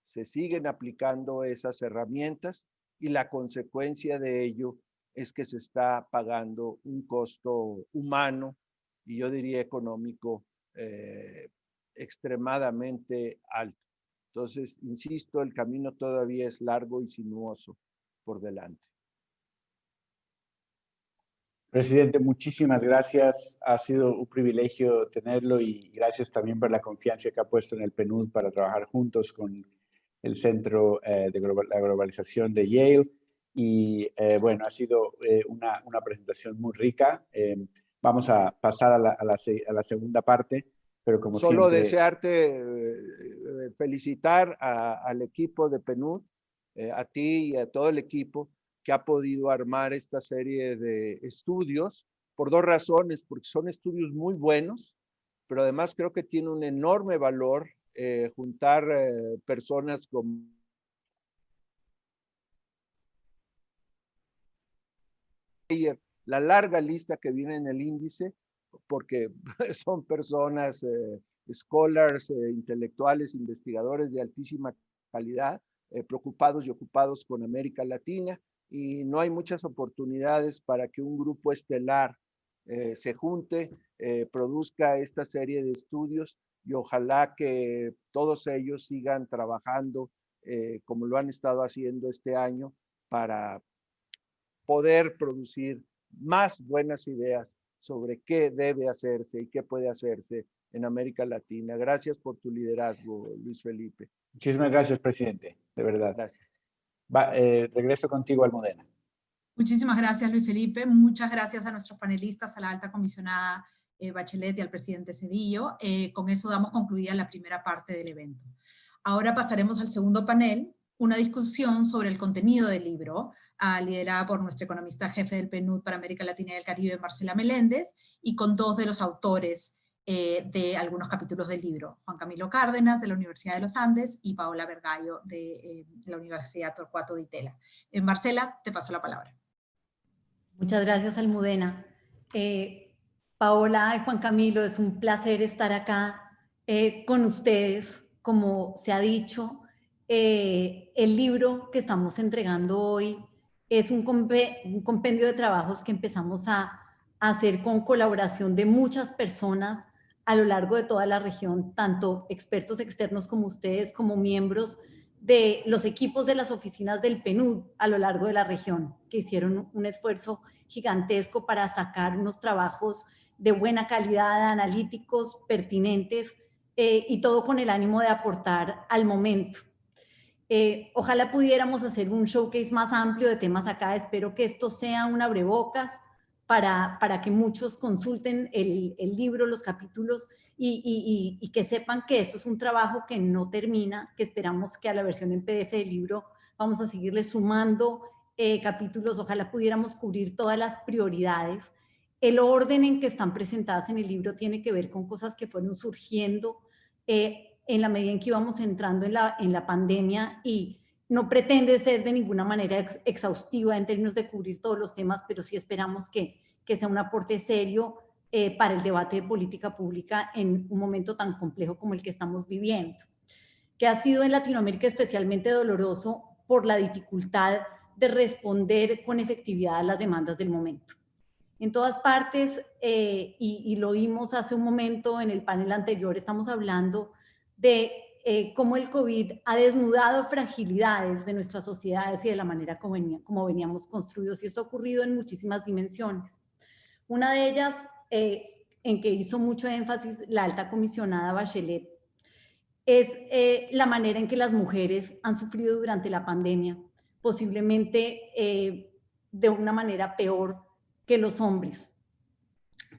se siguen aplicando esas herramientas y la consecuencia de ello es que se está pagando un costo humano y yo diría económico extremadamente alto. Entonces, insisto, el camino todavía es largo y sinuoso por delante. Presidente, muchísimas gracias. Ha sido un privilegio tenerlo y gracias también por la confianza que ha puesto en el PNUD para trabajar juntos con el Centro de la Globalización de Yale. Y bueno, ha sido una presentación muy rica. Vamos a pasar a la segunda parte, pero como solo siempre... desearte felicitar al equipo de PNUD, a ti y a todo el equipo que ha podido armar esta serie de estudios por 2 razones, porque son estudios muy buenos, pero además creo que tiene un enorme valor juntar personas como la larga lista que viene en el índice, porque son personas, scholars, intelectuales, investigadores de altísima calidad, preocupados y ocupados con América Latina, y no hay muchas oportunidades para que un grupo estelar se junte, produzca esta serie de estudios, y ojalá que todos ellos sigan trabajando como lo han estado haciendo este año para poder producir más buenas ideas sobre qué debe hacerse y qué puede hacerse en América Latina. Gracias por tu liderazgo, Luis Felipe. Muchísimas gracias, presidente, de verdad. Gracias. Regreso contigo, Almudena. Muchísimas gracias, Luis Felipe. Muchas gracias a nuestros panelistas, a la alta comisionada Bachelet y al presidente Zedillo. Con eso damos concluida la primera parte del evento. Ahora pasaremos al segundo panel, una discusión sobre el contenido del libro, liderada por nuestra economista jefe del PNUD para América Latina y el Caribe, Marcela Meléndez, y con dos de los autores de algunos capítulos del libro, Juan Camilo Cárdenas, de la Universidad de los Andes, y Paola Vergallo, de la Universidad Torcuato Di Tella. Marcela, te paso la palabra. Muchas gracias, Almudena. Paola y Juan Camilo, es un placer estar acá con ustedes. Como se ha dicho, el libro que estamos entregando hoy es un compendio de trabajos que empezamos a hacer con colaboración de muchas personas a lo largo de toda la región, tanto expertos externos como ustedes, como miembros de los equipos de las oficinas del PNUD a lo largo de la región, que hicieron un esfuerzo gigantesco para sacar unos trabajos de buena calidad, analíticos, pertinentes, y todo con el ánimo de aportar al momento. Ojalá pudiéramos hacer un showcase más amplio de temas acá. Espero que esto sea un abrebocas para que muchos consulten el libro, los capítulos, y que sepan que esto es un trabajo que no termina, que esperamos que a la versión en PDF del libro vamos a seguirle sumando capítulos. Ojalá pudiéramos cubrir todas las prioridades. El orden en que están presentadas en el libro tiene que ver con cosas que fueron surgiendo en la medida en que íbamos entrando en la pandemia, y no pretende ser de ninguna manera exhaustiva en términos de cubrir todos los temas, pero sí esperamos que sea un aporte serio para el debate de política pública en un momento tan complejo como el que estamos viviendo, que ha sido en Latinoamérica especialmente doloroso por la dificultad de responder con efectividad a las demandas del momento. En todas partes, y lo vimos hace un momento en el panel anterior, estamos hablando de cómo el COVID ha desnudado fragilidades de nuestras sociedades y de la manera como veníamos construidos, y esto ha ocurrido en muchísimas dimensiones. Una de ellas, en que hizo mucho énfasis la alta comisionada Bachelet, es la manera en que las mujeres han sufrido durante la pandemia, posiblemente de una manera peor que los hombres.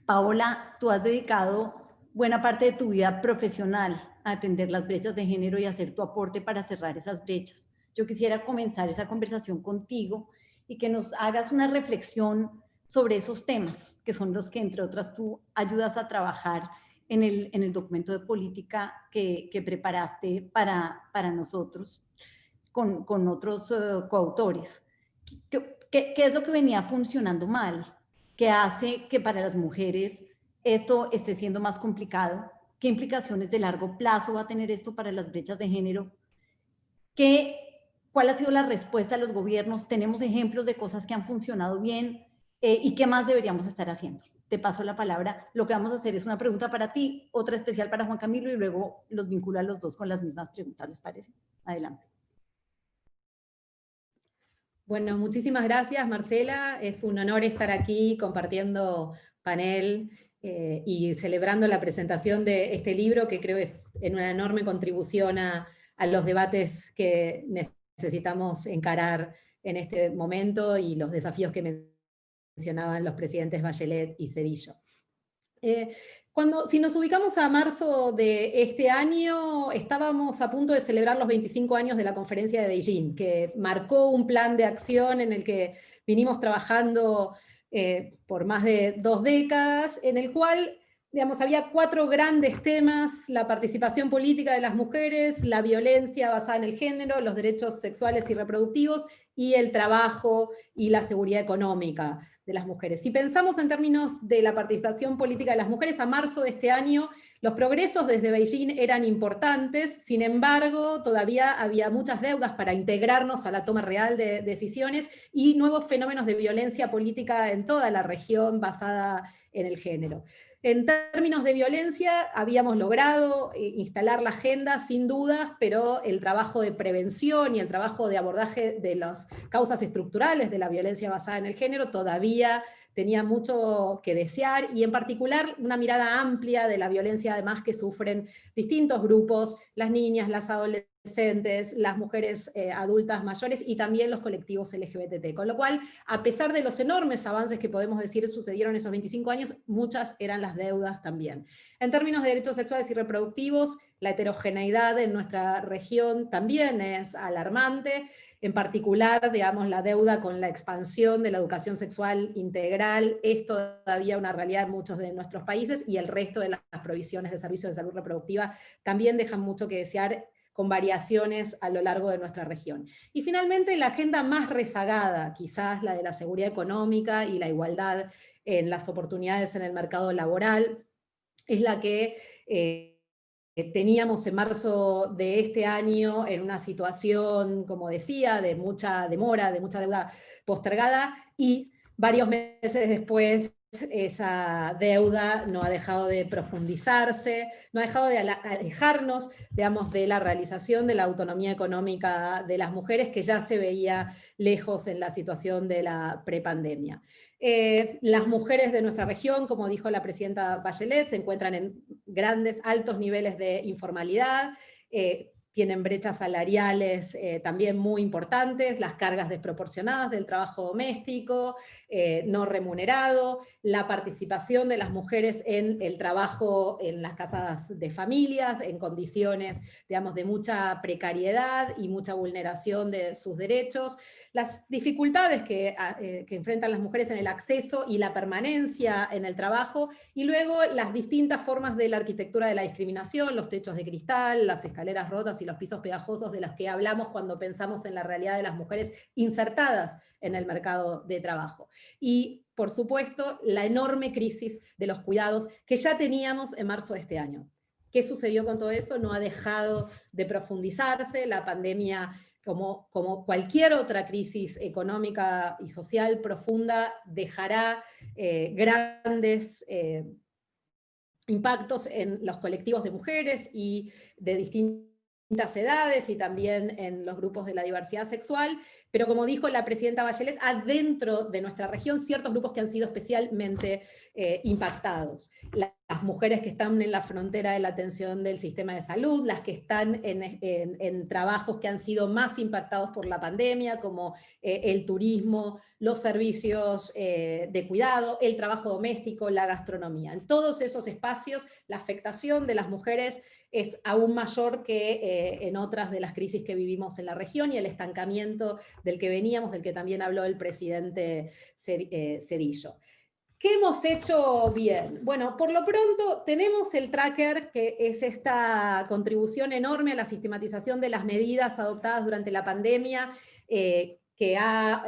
Paola, tú has dedicado buena parte de tu vida profesional a atender las brechas de género y hacer tu aporte para cerrar esas brechas. Yo quisiera comenzar esa conversación contigo y que nos hagas una reflexión sobre esos temas, que son los que, entre otras, tú ayudas a trabajar en el documento de política que preparaste para nosotros con otros coautores. ¿Qué es lo que venía funcionando mal? ¿Qué hace que para las mujeres esto esté siendo más complicado? ¿Qué implicaciones de largo plazo va a tener esto para las brechas de género? ¿Cuál ha sido la respuesta de los gobiernos? ¿Tenemos ejemplos de cosas que han funcionado bien? ¿Y qué más deberíamos estar haciendo? Te paso la palabra. Lo que vamos a hacer es una pregunta para ti, otra especial para Juan Camilo, y luego los vinculo a los dos con las mismas preguntas, ¿les parece? Adelante. Bueno, muchísimas gracias, Marcela. Es un honor estar aquí compartiendo panel y celebrando la presentación de este libro, que creo es en una enorme contribución a los debates que necesitamos encarar en este momento y los desafíos que mencionaban los presidentes Bachelet y Zedillo. Si nos ubicamos a marzo de este año, estábamos a punto de celebrar los 25 años de la conferencia de Beijing, que marcó un plan de acción en el que vinimos trabajando por más de 2 décadas, en el cual, digamos, había 4 grandes temas: la participación política de las mujeres, la violencia basada en el género, los derechos sexuales y reproductivos, y el trabajo y la seguridad económica de las mujeres. Si pensamos en términos de la participación política de las mujeres, a marzo de este año Los progresos desde Beijing eran importantes, sin embargo, todavía había muchas deudas para integrarnos a la toma real de decisiones y nuevos fenómenos de violencia política en toda la región basada en el género. En términos de violencia, habíamos logrado instalar la agenda, sin dudas, pero el trabajo de prevención y el trabajo de abordaje de las causas estructurales de la violencia basada en el género todavía tenía mucho que desear, y en particular una mirada amplia de la violencia además que sufren distintos grupos, las niñas, las adolescentes, las mujeres adultas mayores y también los colectivos LGBT. Con lo cual, a pesar de los enormes avances que podemos decir sucedieron en esos 25 años, muchas eran las deudas también. En términos de derechos sexuales y reproductivos, la heterogeneidad en nuestra región también es alarmante. En particular, digamos, la deuda con la expansión de la educación sexual integral es todavía una realidad en muchos de nuestros países, y el resto de las provisiones de servicios de salud reproductiva también dejan mucho que desear, con variaciones a lo largo de nuestra región. Y finalmente, la agenda más rezagada, quizás la de la seguridad económica y la igualdad en las oportunidades en el mercado laboral, es la que teníamos en marzo de este año en una situación, como decía, de mucha demora, de mucha deuda postergada, y varios meses después esa deuda no ha dejado de profundizarse, no ha dejado de alejarnos, digamos, de la realización de la autonomía económica de las mujeres, que ya se veía lejos en la situación de la prepandemia. Las mujeres de nuestra región, como dijo la presidenta Bachelet, se encuentran en altos niveles de informalidad, tienen brechas salariales también muy importantes, las cargas desproporcionadas del trabajo doméstico, no remunerado, la participación de las mujeres en el trabajo en las casas de familias, en condiciones, digamos, de mucha precariedad y mucha vulneración de sus derechos, las dificultades que enfrentan las mujeres en el acceso y la permanencia en el trabajo, y luego las distintas formas de la arquitectura de la discriminación, los techos de cristal, las escaleras rotas y los pisos pegajosos de los que hablamos cuando pensamos en la realidad de las mujeres insertadas en el mercado de trabajo. Y, por supuesto, la enorme crisis de los cuidados que ya teníamos en marzo de este año. ¿Qué sucedió con todo eso? No ha dejado de profundizarse. La pandemia, como cualquier otra crisis económica y social profunda, dejará grandes impactos en los colectivos de mujeres y de distintas edades, y también en los grupos de la diversidad sexual, pero como dijo la presidenta Bachelet, adentro de nuestra región ciertos grupos que han sido especialmente impactados. Las mujeres que están en la frontera de la atención del sistema de salud, las que están en trabajos que han sido más impactados por la pandemia, como el turismo, los servicios de cuidado, el trabajo doméstico, la gastronomía. En todos esos espacios la afectación de las mujeres es aún mayor que en otras de las crisis que vivimos en la región, y el estancamiento del que veníamos, del que también habló el presidente Zedillo. ¿Qué hemos hecho bien? Bueno, por lo pronto tenemos el tracker, que es esta contribución enorme a la sistematización de las medidas adoptadas durante la pandemia, que ha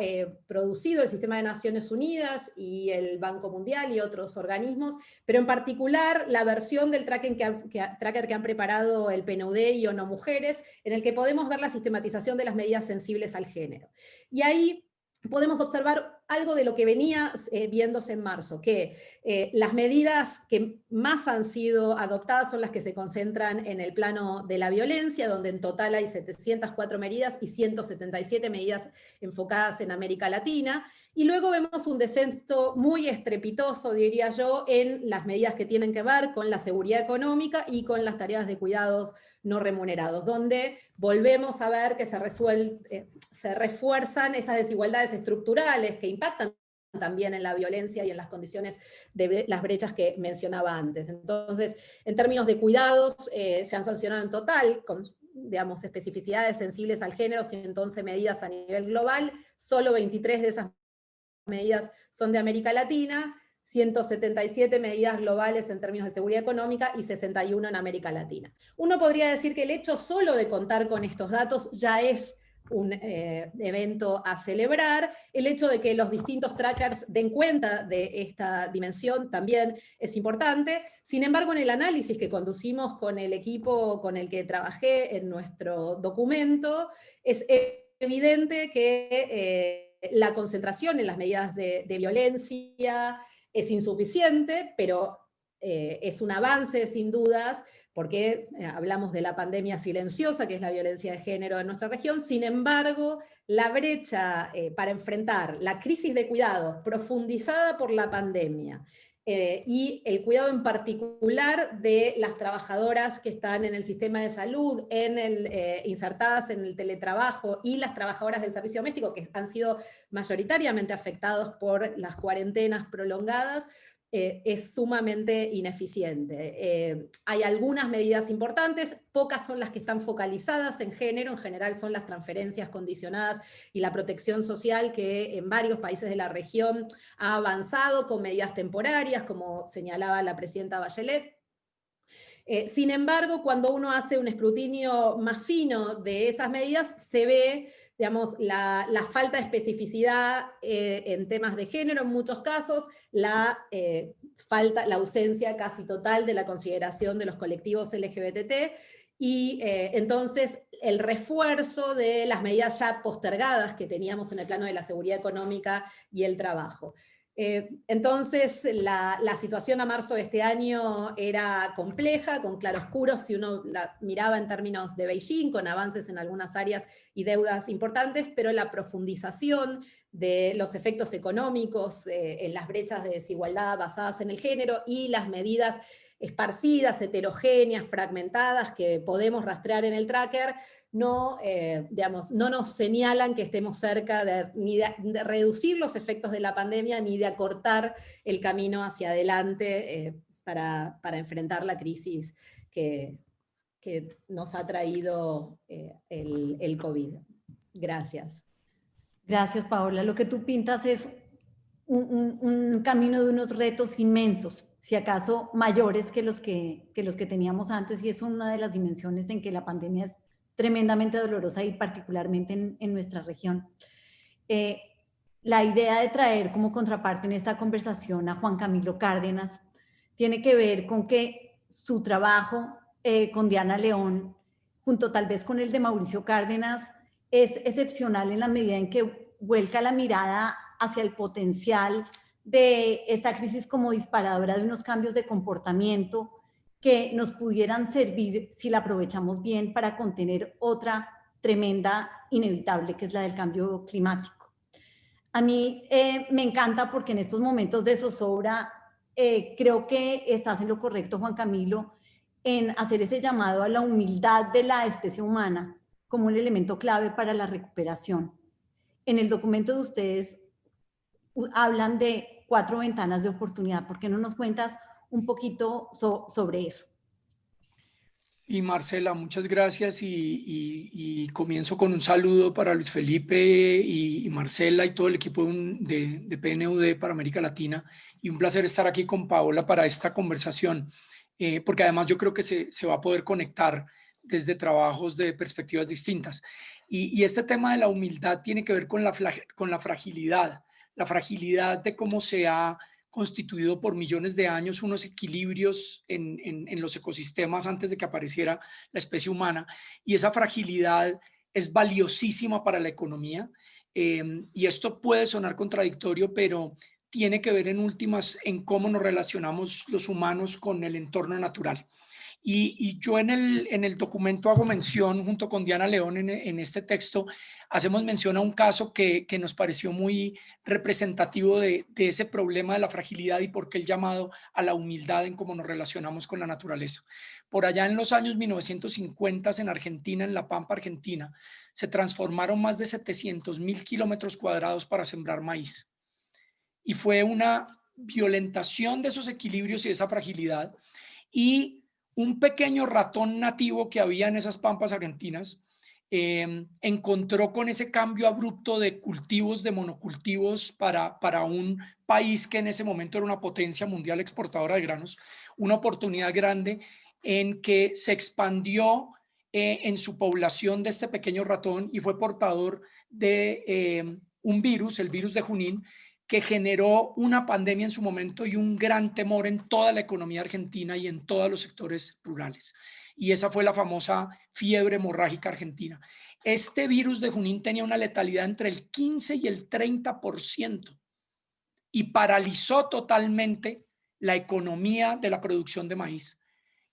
producido el Sistema de Naciones Unidas y el Banco Mundial y otros organismos, pero en particular la versión del tracker que han preparado el PNUD y ONU Mujeres, en el que podemos ver la sistematización de las medidas sensibles al género. Y ahí podemos observar algo de lo que venía viéndose en marzo, que las medidas que más han sido adoptadas son las que se concentran en el plano de la violencia, donde en total hay 704 medidas y 177 medidas enfocadas en América Latina, y luego vemos un descenso muy estrepitoso, diría yo, en las medidas que tienen que ver con la seguridad económica y con las tareas de cuidados no remunerados, donde volvemos a ver que se refuerzan esas desigualdades estructurales que impactan también en la violencia y en las condiciones de las brechas que mencionaba antes. Entonces, en términos de cuidados, se han sancionado en total, con, digamos, especificidades sensibles al género, 111 medidas a nivel global, solo 23 de esas medidas son de América Latina, 177 medidas globales en términos de seguridad económica y 61 en América Latina. Uno podría decir que el hecho solo de contar con estos datos ya es un evento a celebrar. El hecho de que los distintos trackers den cuenta de esta dimensión también es importante. Sin embargo, en el análisis que conducimos con el equipo con el que trabajé en nuestro documento, es evidente que la concentración en las medidas de violencia es insuficiente, pero es un avance sin dudas, porque hablamos de la pandemia silenciosa, que es la violencia de género en nuestra región. Sin embargo, la brecha para enfrentar la crisis de cuidado profundizada por la pandemia y el cuidado en particular de las trabajadoras que están en el sistema de salud, insertadas en el teletrabajo, y las trabajadoras del servicio doméstico, que han sido mayoritariamente afectados por las cuarentenas prolongadas, es sumamente ineficiente. Hay algunas medidas importantes, pocas son las que están focalizadas en género, en general son las transferencias condicionadas y la protección social, que en varios países de la región ha avanzado con medidas temporarias, como señalaba la presidenta Bachelet. Sin embargo, cuando uno hace un escrutinio más fino de esas medidas, se ve, digamos, la falta de especificidad en temas de género en muchos casos, la ausencia casi total de la consideración de los colectivos LGBT, y entonces el refuerzo de las medidas ya postergadas que teníamos en el plano de la seguridad económica y el trabajo. Entonces la situación a marzo de este año era compleja, con claroscuros, si uno la miraba en términos de Beijing, con avances en algunas áreas y deudas importantes, pero la profundización de los efectos económicos en las brechas de desigualdad basadas en el género, y las medidas esparcidas, heterogéneas, fragmentadas, que podemos rastrear en el tracker, no nos señalan que estemos cerca ni de reducir los efectos de la pandemia, ni de acortar el camino hacia adelante para enfrentar la crisis que nos ha traído el COVID. Gracias. Gracias, Paola. Lo que tú pintas es un camino de unos retos inmensos, si acaso mayores que los que teníamos antes, y es una de las dimensiones en que la pandemia es tremendamente dolorosa, y particularmente en nuestra región. La idea de traer como contraparte en esta conversación a Juan Camilo Cárdenas tiene que ver con que su trabajo con Diana León, junto tal vez con el de Mauricio Cárdenas, es excepcional en la medida en que vuelca la mirada hacia el potencial de esta crisis como disparadora de unos cambios de comportamiento que nos pudieran servir, si la aprovechamos bien, para contener otra tremenda, inevitable, que es la del cambio climático. A mí me encanta, porque en estos momentos de zozobra creo que estás en lo correcto, Juan Camilo, en hacer ese llamado a la humildad de la especie humana como un elemento clave para la recuperación. En el documento de ustedes hablan de 4 ventanas de oportunidad. ¿Por qué no nos cuentas un poquito sobre eso? Y Marcela, muchas gracias, y comienzo con un saludo para Luis Felipe y Marcela y todo el equipo de PNUD para América Latina, y un placer estar aquí con Paola para esta conversación, porque además yo creo que se va a poder conectar desde trabajos de perspectivas distintas. Y este tema de la humildad tiene que ver con la fragilidad de cómo se ha constituido por millones de años unos equilibrios en los ecosistemas antes de que apareciera la especie humana, y esa fragilidad es valiosísima para la economía, y esto puede sonar contradictorio, pero tiene que ver en últimas en cómo nos relacionamos los humanos con el entorno natural. Y yo en el documento hago mención, junto con Diana León en este texto, hacemos mención a un caso que nos pareció muy representativo de ese problema de la fragilidad, y por qué el llamado a la humildad en cómo nos relacionamos con la naturaleza. Por allá en los años 1950, en Argentina, en La Pampa, Argentina, se transformaron más de 700.000 kilómetros cuadrados para sembrar maíz. Y fue una violentación de esos equilibrios y de esa fragilidad, y un pequeño ratón nativo que había en esas pampas argentinas encontró con ese cambio abrupto de cultivos, de monocultivos para un país que en ese momento era una potencia mundial exportadora de granos, una oportunidad grande en que se expandió en su población de este pequeño ratón y fue portador de un virus, el virus de Junín, que generó una pandemia en su momento y un gran temor en toda la economía argentina y en todos los sectores rurales. Y esa fue la famosa fiebre hemorrágica argentina. Este virus de Junín tenía una letalidad entre el 15 y el 30% y paralizó totalmente la economía de la producción de maíz.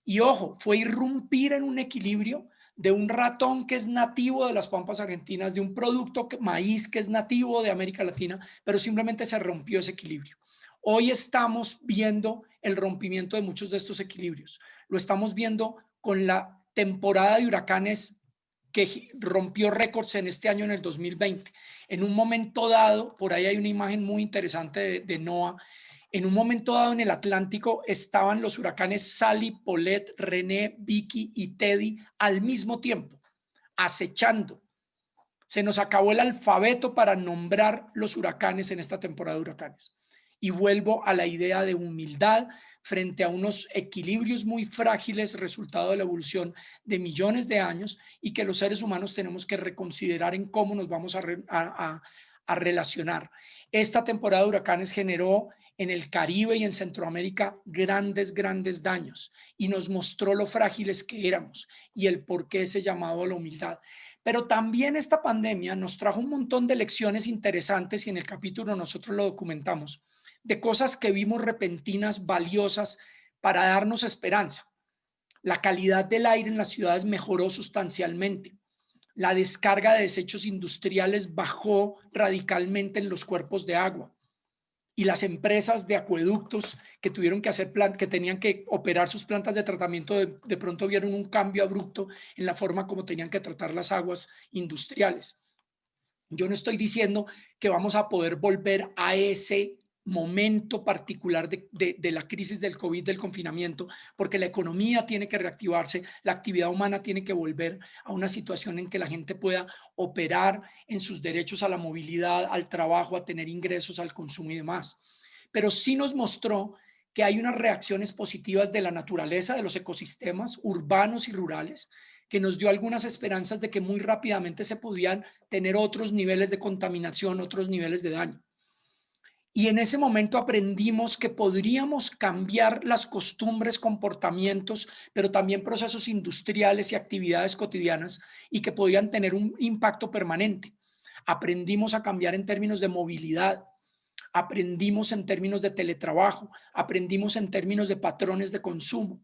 Y ojo, fue irrumpir en un equilibrio de un ratón que es nativo de las pampas argentinas, de un producto maíz que es nativo de América Latina, pero simplemente se rompió ese equilibrio. Hoy estamos viendo el rompimiento de muchos de estos equilibrios. Lo estamos viendo con la temporada de huracanes que rompió récords en este año, en el 2020. En un momento dado, por ahí hay una imagen muy interesante de NOAA. En un momento dado en el Atlántico estaban los huracanes Sally, Paulette, René, Vicky y Teddy al mismo tiempo, acechando. Se nos acabó el alfabeto para nombrar los huracanes en esta temporada de huracanes. Y vuelvo a la idea de humildad frente a unos equilibrios muy frágiles, resultado de la evolución de millones de años, y que los seres humanos tenemos que reconsiderar en cómo nos vamos a relacionar. Esta temporada de huracanes generó en el Caribe y en Centroamérica grandes daños y nos mostró lo frágiles que éramos y el por qué ese llamado a la humildad. Pero también esta pandemia nos trajo un montón de lecciones interesantes y en el capítulo nosotros lo documentamos, de cosas que vimos repentinas, valiosas para darnos esperanza. La calidad del aire en las ciudades mejoró sustancialmente. La descarga de desechos industriales bajó radicalmente en los cuerpos de agua. Y las empresas de acueductos que tuvieron que hacer que tenían que operar sus plantas de tratamiento, de pronto vieron un cambio abrupto en la forma como tenían que tratar las aguas industriales. Yo no estoy diciendo que vamos a poder volver a ese momento particular de la crisis del COVID, del confinamiento, porque la economía tiene que reactivarse, la actividad humana tiene que volver a una situación en que la gente pueda operar en sus derechos a la movilidad, al trabajo, a tener ingresos, al consumo y demás. Pero sí nos mostró que hay unas reacciones positivas de la naturaleza, de los ecosistemas urbanos y rurales, que nos dio algunas esperanzas de que muy rápidamente se podían tener otros niveles de contaminación, otros niveles de daño. Y en ese momento aprendimos que podríamos cambiar las costumbres, comportamientos, pero también procesos industriales y actividades cotidianas y que podían tener un impacto permanente. Aprendimos a cambiar en términos de movilidad, aprendimos en términos de teletrabajo, aprendimos en términos de patrones de consumo.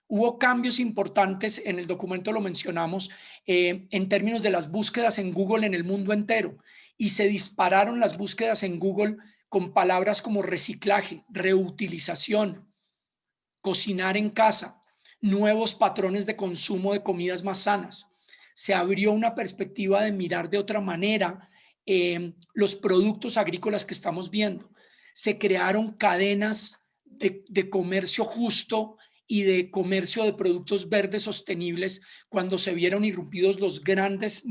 Hubo cambios importantes, en el documento lo mencionamos, en términos de las búsquedas en Google en el mundo entero, y se dispararon las búsquedas en Google con palabras como reciclaje, reutilización, cocinar en casa, nuevos patrones de consumo de comidas más sanas. Se abrió una perspectiva de mirar de otra manera los productos agrícolas que estamos viendo. Se crearon cadenas de comercio justo y de comercio de productos verdes sostenibles cuando se vieron irrumpidos los grandes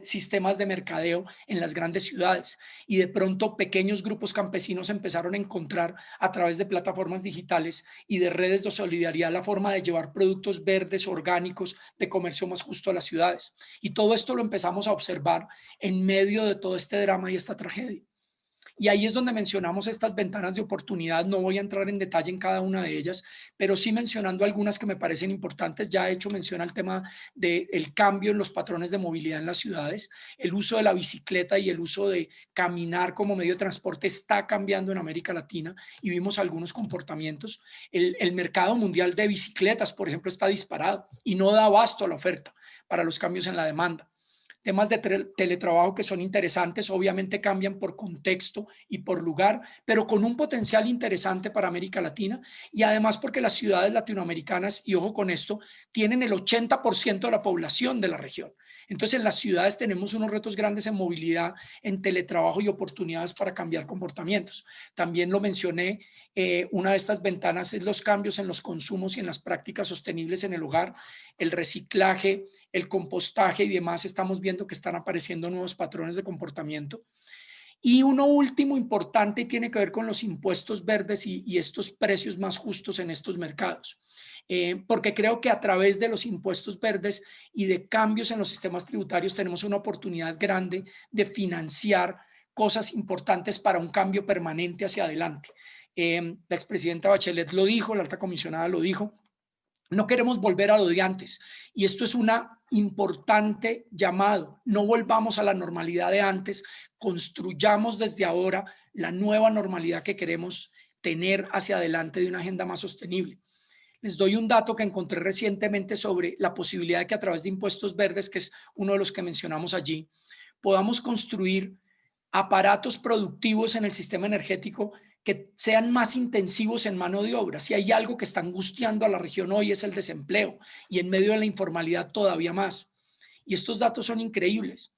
sistemas de mercadeo en las grandes ciudades y de pronto pequeños grupos campesinos empezaron a encontrar a través de plataformas digitales y de redes de solidaridad la forma de llevar productos verdes, orgánicos, de comercio más justo a las ciudades. Y todo esto lo empezamos a observar en medio de todo este drama y esta tragedia. Y ahí es donde mencionamos estas ventanas de oportunidad. No voy a entrar en detalle en cada una de ellas, pero sí mencionando algunas que me parecen importantes. Ya he hecho mención al tema del cambio en los patrones de movilidad en las ciudades. El uso de la bicicleta y el uso de caminar como medio de transporte está cambiando en América Latina y vimos algunos comportamientos. El mercado mundial de bicicletas, por ejemplo, está disparado y no da abasto a la oferta para los cambios en la demanda. Temas de teletrabajo que son interesantes, obviamente cambian por contexto y por lugar, pero con un potencial interesante para América Latina y además porque las ciudades latinoamericanas, y ojo con esto, tienen el 80% de la población de la región. Entonces en las ciudades tenemos unos retos grandes en movilidad, en teletrabajo y oportunidades para cambiar comportamientos. También lo mencioné, una de estas ventanas es los cambios en los consumos y en las prácticas sostenibles en el hogar, el reciclaje, el compostaje y demás. Estamos viendo que están apareciendo nuevos patrones de comportamiento. Y uno último importante tiene que ver con los impuestos verdes y estos precios más justos en estos mercados. Porque creo que a través de los impuestos verdes y de cambios en los sistemas tributarios tenemos una oportunidad grande de financiar cosas importantes para un cambio permanente hacia adelante. La expresidenta Bachelet lo dijo, la alta comisionada lo dijo, no queremos volver a lo de antes y esto es una importante llamado. No volvamos a la normalidad de antes, construyamos desde ahora la nueva normalidad que queremos tener hacia adelante de una agenda más sostenible. Les doy un dato que encontré recientemente sobre la posibilidad de que a través de impuestos verdes, que es uno de los que mencionamos allí, podamos construir aparatos productivos en el sistema energético que sean más intensivos en mano de obra. Si hay algo que está angustiando a la región hoy es el desempleo y en medio de la informalidad todavía más. Y estos datos son increíbles.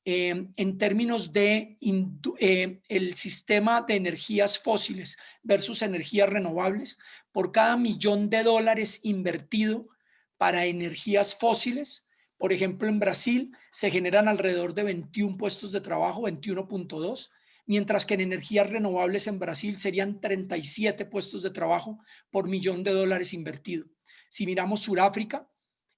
En términos de el sistema de energías fósiles versus energías renovables, por cada $1.000.000 invertido para energías fósiles, por ejemplo, en Brasil se generan alrededor de 21 puestos de trabajo, 21.2, mientras que en energías renovables en Brasil serían 37 puestos de trabajo por $1.000.000 invertido. Si miramos Sudáfrica,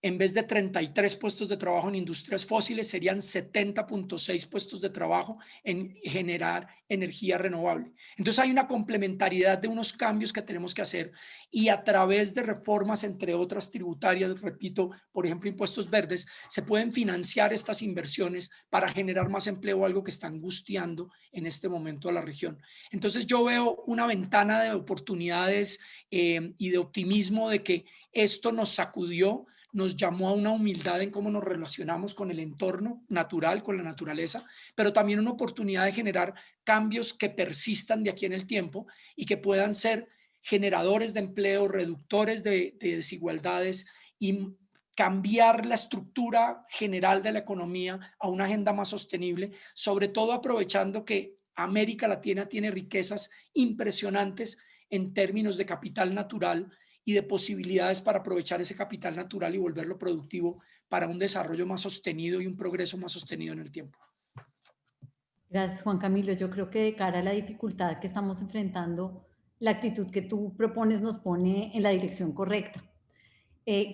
en vez de 33 puestos de trabajo en industrias fósiles, serían 70.6 puestos de trabajo en generar energía renovable. Entonces hay una complementariedad de unos cambios que tenemos que hacer y a través de reformas, entre otras tributarias, repito, por ejemplo, impuestos verdes, se pueden financiar estas inversiones para generar más empleo, algo que está angustiando en este momento a la región. Entonces yo veo una ventana de oportunidades y de optimismo de que esto nos sacudió, nos llamó a una humildad en cómo nos relacionamos con el entorno natural, con la naturaleza, pero también una oportunidad de generar cambios que persistan de aquí en el tiempo y que puedan ser generadores de empleo, reductores de desigualdades y cambiar la estructura general de la economía a una agenda más sostenible, sobre todo aprovechando que América Latina tiene riquezas impresionantes en términos de capital natural y de posibilidades para aprovechar ese capital natural y volverlo productivo para un desarrollo más sostenido y un progreso más sostenido en el tiempo. Gracias, Juan Camilo. Yo creo que de cara a la dificultad que estamos enfrentando, la actitud que tú propones nos pone en la dirección correcta.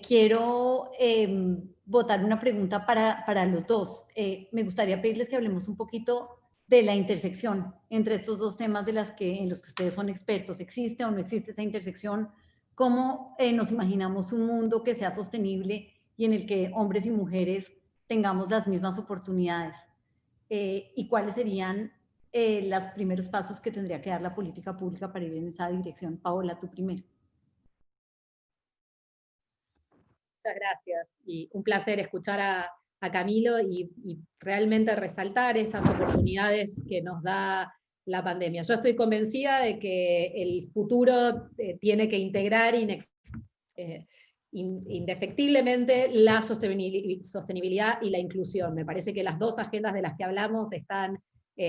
Quiero botar una pregunta para los dos. Me gustaría pedirles que hablemos un poquito de la intersección entre estos dos temas en los que ustedes son expertos. ¿Existe o no existe esa intersección? ¿Cómo nos imaginamos un mundo que sea sostenible y en el que hombres y mujeres tengamos las mismas oportunidades? ¿Y cuáles serían los primeros pasos que tendría que dar la política pública para ir en esa dirección? Paola, tú primero. Muchas gracias y un placer escuchar a Camilo y realmente resaltar estas oportunidades que nos da la pandemia. Yo estoy convencida de que el futuro tiene que integrar indefectiblemente la sostenibilidad y la inclusión. Me parece que las dos agendas de las que hablamos están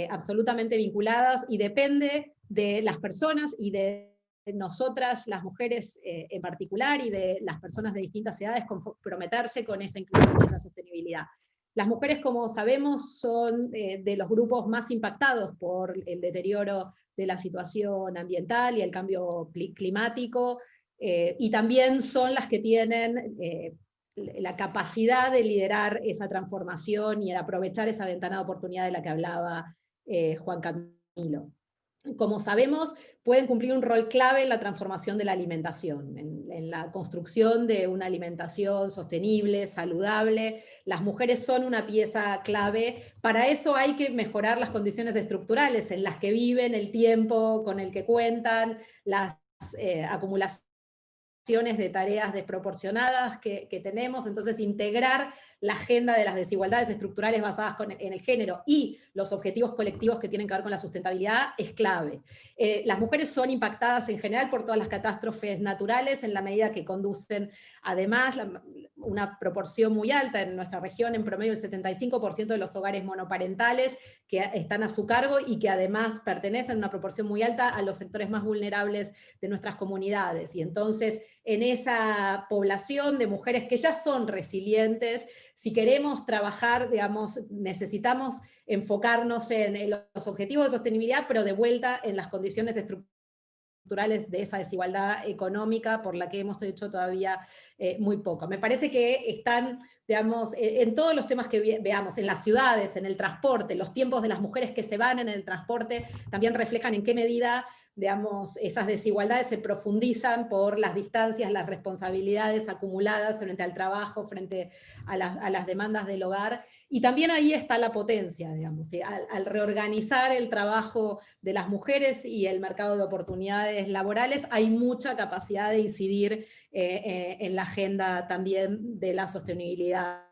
absolutamente vinculadas y depende de las personas y de nosotras, las mujeres en particular, y de las personas de distintas edades comprometerse con esa inclusión y esa sostenibilidad. Las mujeres, como sabemos, son de los grupos más impactados por el deterioro de la situación ambiental y el cambio climático, y también son las que tienen la capacidad de liderar esa transformación y aprovechar esa ventana de oportunidad de la que hablaba Juan Camilo. Como sabemos, pueden cumplir un rol clave en la transformación de la alimentación, en la construcción de una alimentación sostenible, saludable. Las mujeres son una pieza clave. Para eso hay que mejorar las condiciones estructurales en las que viven, el tiempo con el que cuentan, las acumulaciones de tareas desproporcionadas que tenemos. Entonces, integrar la agenda de las desigualdades estructurales basadas en el género y los objetivos colectivos que tienen que ver con la sustentabilidad es clave. Las mujeres son impactadas en general por todas las catástrofes naturales en la medida que conducen, además, una proporción muy alta en nuestra región, en promedio el 75% de los hogares monoparentales que están a su cargo y que además pertenecen en una proporción muy alta a los sectores más vulnerables de nuestras comunidades. Y entonces en esa población de mujeres que ya son resilientes. Si queremos trabajar, digamos, necesitamos enfocarnos en los objetivos de sostenibilidad, pero de vuelta en las condiciones estructurales de esa desigualdad económica por la que hemos hecho todavía muy poco. Me parece que están, digamos, en todos los temas que veamos, en las ciudades, en el transporte, los tiempos de las mujeres que se van en el transporte también reflejan en qué medida, digamos, esas desigualdades se profundizan por las distancias, las responsabilidades acumuladas frente al trabajo, frente a las demandas del hogar. Y también ahí está la potencia, digamos, ¿sí? Al reorganizar el trabajo de las mujeres y el mercado de oportunidades laborales, hay mucha capacidad de incidir en la agenda también de la sostenibilidad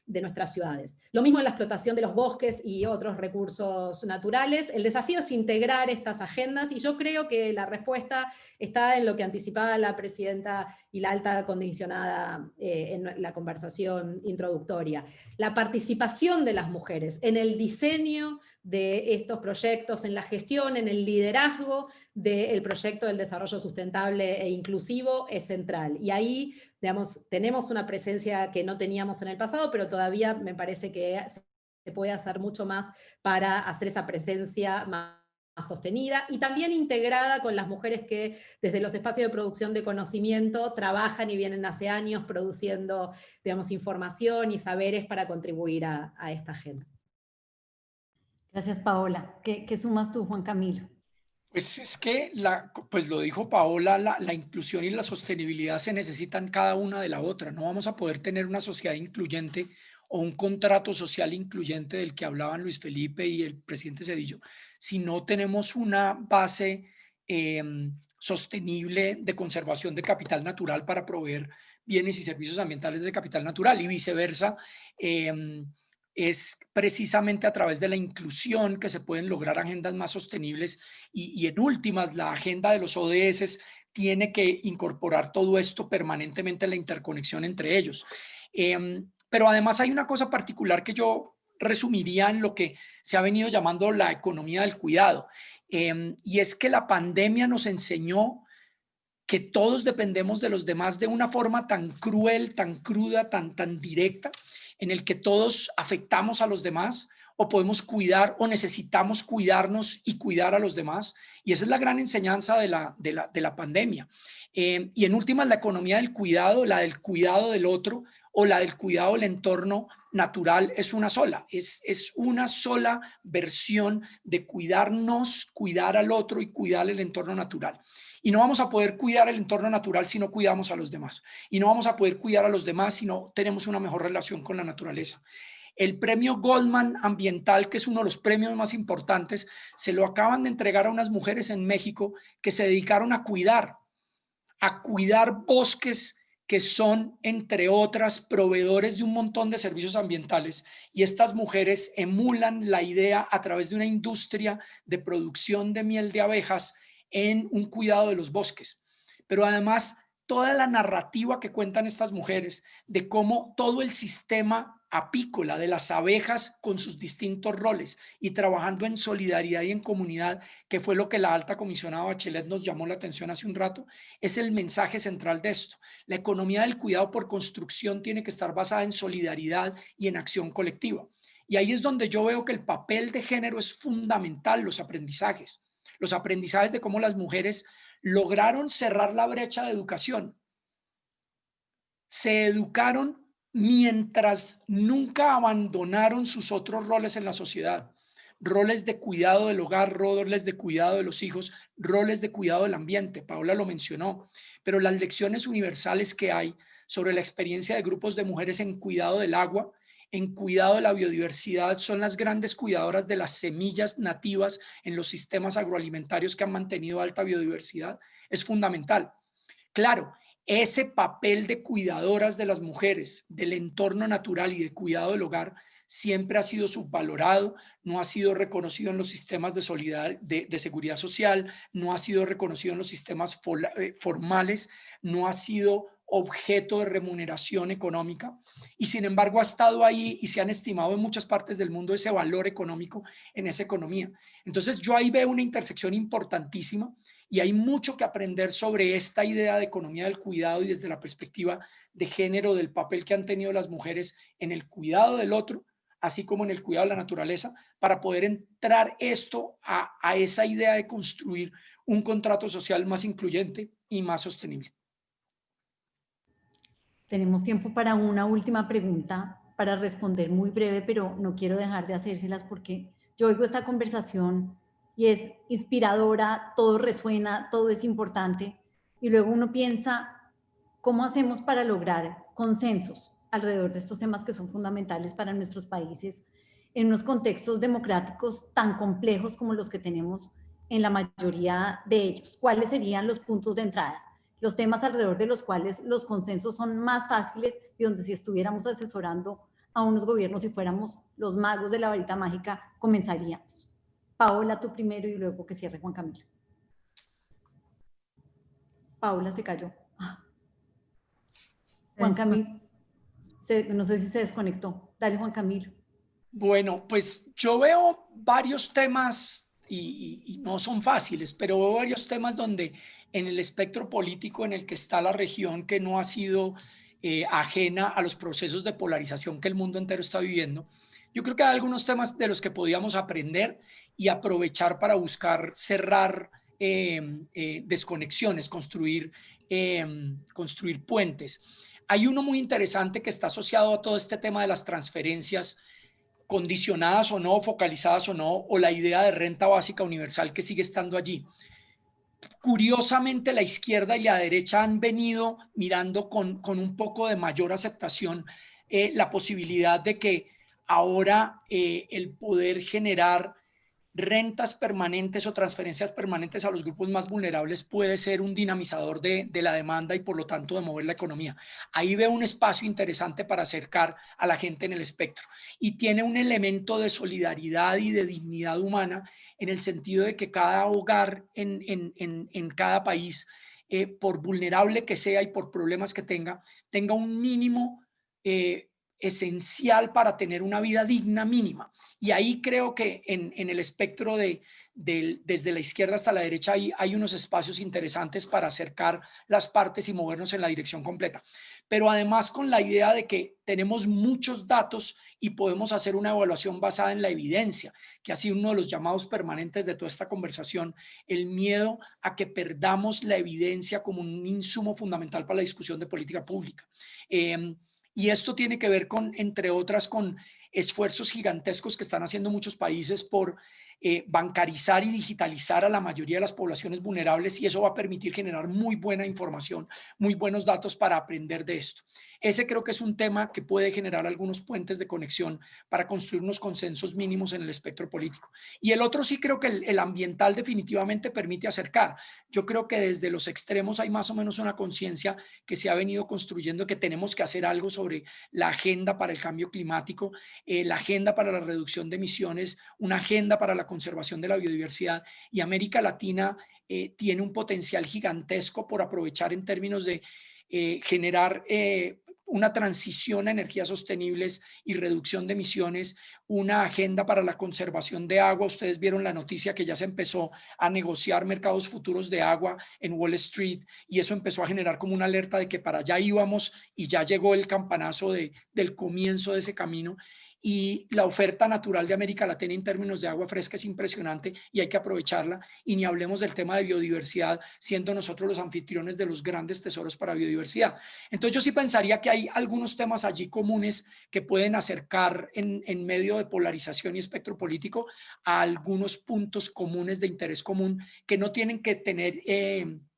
de nuestras ciudades. Lo mismo en la explotación de los bosques y otros recursos naturales. El desafío es integrar estas agendas y yo creo que la respuesta está en lo que anticipaba la presidenta y la alta comisionada en la conversación introductoria. La participación de las mujeres en el diseño de estos proyectos, en la gestión, en el liderazgo del proyecto del desarrollo sustentable e inclusivo es central. Y ahí, digamos, tenemos una presencia que no teníamos en el pasado, pero todavía me parece que se puede hacer mucho más para hacer esa presencia más sostenida y también integrada con las mujeres que desde los espacios de producción de conocimiento trabajan y vienen hace años produciendo, digamos, información y saberes para contribuir a esta agenda. Gracias, Paola. ¿Qué sumas tú, Juan Camilo? Pues es que, pues lo dijo Paola, la inclusión y la sostenibilidad se necesitan cada una de la otra. No vamos a poder tener una sociedad incluyente o un contrato social incluyente del que hablaban Luis Felipe y el presidente Zedillo si no tenemos una base sostenible de conservación de capital natural para proveer bienes y servicios ambientales de capital natural y viceversa. Es precisamente a través de la inclusión que se pueden lograr agendas más sostenibles y en últimas la agenda de los ODS tiene que incorporar todo esto permanentemente en la interconexión entre ellos. Pero además hay una cosa particular que yo resumiría en lo que se ha venido llamando la economía del cuidado, y es que la pandemia nos enseñó que todos dependemos de los demás de una forma tan cruel, tan cruda, tan directa, en el que todos afectamos a los demás o podemos cuidar o necesitamos cuidarnos y cuidar a los demás. Y esa es la gran enseñanza de la pandemia. Y en últimas, la economía del cuidado, la del cuidado del otro o la del cuidado del entorno natural es una sola. Es una sola versión de cuidarnos, cuidar al otro y cuidar el entorno natural. Y no vamos a poder cuidar el entorno natural si no cuidamos a los demás. Y no vamos a poder cuidar a los demás si no tenemos una mejor relación con la naturaleza. El premio Goldman Ambiental, que es uno de los premios más importantes, se lo acaban de entregar a unas mujeres en México que se dedicaron a cuidar bosques que son, entre otras, proveedores de un montón de servicios ambientales. Y estas mujeres emulan la idea a través de una industria de producción de miel de abejas en un cuidado de los bosques. Pero además, toda la narrativa que cuentan estas mujeres de cómo todo el sistema apícola de las abejas con sus distintos roles y trabajando en solidaridad y en comunidad, que fue lo que la alta comisionada Bachelet nos llamó la atención hace un rato, es el mensaje central de esto. La economía del cuidado por construcción tiene que estar basada en solidaridad y en acción colectiva. Y ahí es donde yo veo que el papel de género es fundamental, los aprendizajes de cómo las mujeres lograron cerrar la brecha de educación. Se educaron mientras nunca abandonaron sus otros roles en la sociedad. Roles de cuidado del hogar, roles de cuidado de los hijos, roles de cuidado del ambiente. Paola lo mencionó, pero las lecciones universales que hay sobre la experiencia de grupos de mujeres en cuidado del agua, en cuidado de la biodiversidad, son las grandes cuidadoras de las semillas nativas en los sistemas agroalimentarios que han mantenido alta biodiversidad. Es fundamental. Claro, ese papel de cuidadoras de las mujeres, del entorno natural y de cuidado del hogar, siempre ha sido subvalorado, no ha sido reconocido en los sistemas de seguridad social, no ha sido reconocido en los sistemas formales, no ha sido objeto de remuneración económica, y sin embargo ha estado ahí y se han estimado en muchas partes del mundo ese valor económico en esa economía. Entonces yo ahí veo una intersección importantísima y hay mucho que aprender sobre esta idea de economía del cuidado y desde la perspectiva de género, del papel que han tenido las mujeres en el cuidado del otro, así como en el cuidado de la naturaleza, para poder entrar esto a esa idea de construir un contrato social más incluyente y más sostenible. Tenemos tiempo para una última pregunta para responder muy breve, pero no quiero dejar de hacérselas porque yo oigo esta conversación y es inspiradora, todo resuena, todo es importante, y luego uno piensa, ¿cómo hacemos para lograr consensos alrededor de estos temas que son fundamentales para nuestros países en unos contextos democráticos tan complejos como los que tenemos en la mayoría de ellos? ¿Cuáles serían los puntos de entrada? Los temas alrededor de los cuales los consensos son más fáciles y donde si estuviéramos asesorando a unos gobiernos y fuéramos los magos de la varita mágica, comenzaríamos. Paola, tú primero y luego que cierre Juan Camilo. Paola se cayó. Juan Camilo, no sé si se desconectó. Dale, Juan Camilo. Bueno, pues yo veo varios temas y no son fáciles, pero veo varios temas donde en el espectro político en el que está la región, que no ha sido ajena a los procesos de polarización que el mundo entero está viviendo, yo creo que hay algunos temas de los que podíamos aprender y aprovechar para buscar cerrar desconexiones, construir puentes. Hay uno muy interesante que está asociado a todo este tema de las transferencias, condicionadas o no, focalizadas o no, o la idea de renta básica universal que sigue estando allí. Curiosamente, la izquierda y la derecha han venido mirando con un poco de mayor aceptación la posibilidad de que ahora el poder generar rentas permanentes o transferencias permanentes a los grupos más vulnerables puede ser un dinamizador de la demanda y por lo tanto de mover la economía. Ahí veo un espacio interesante para acercar a la gente en el espectro y tiene un elemento de solidaridad y de dignidad humana en el sentido de que cada hogar en cada país, por vulnerable que sea y por problemas que tenga un mínimo esencial para tener una vida digna mínima. Y ahí creo que en el espectro desde la izquierda hasta la derecha hay unos espacios interesantes para acercar las partes y movernos en la dirección completa. Pero además con la idea de que tenemos muchos datos y podemos hacer una evaluación basada en la evidencia, que ha sido uno de los llamados permanentes de toda esta conversación, el miedo a que perdamos la evidencia como un insumo fundamental para la discusión de política pública. Y esto tiene que ver entre otras, con esfuerzos gigantescos que están haciendo muchos países por bancarizar y digitalizar a la mayoría de las poblaciones vulnerables, y eso va a permitir generar muy buena información, muy buenos datos para aprender de esto. Ese creo que es un tema que puede generar algunos puentes de conexión para construir unos consensos mínimos en el espectro político. Y el otro sí creo que el ambiental definitivamente permite acercar. Yo creo que desde los extremos hay más o menos una conciencia que se ha venido construyendo que tenemos que hacer algo sobre la agenda para el cambio climático, la agenda para la reducción de emisiones, una agenda para la conservación de la biodiversidad, y América Latina tiene un potencial gigantesco por aprovechar en términos de generar una transición a energías sostenibles y reducción de emisiones, una agenda para la conservación de agua. Ustedes vieron la noticia que ya se empezó a negociar mercados futuros de agua en Wall Street, y eso empezó a generar como una alerta de que para allá íbamos y ya llegó el campanazo del comienzo de ese camino. Y la oferta natural de América Latina en términos de agua fresca es impresionante y hay que aprovecharla, y ni hablemos del tema de biodiversidad, siendo nosotros los anfitriones de los grandes tesoros para biodiversidad. Entonces yo sí pensaría que hay algunos temas allí comunes que pueden acercar en medio de polarización y espectro político a algunos puntos comunes de interés común que no tienen que tener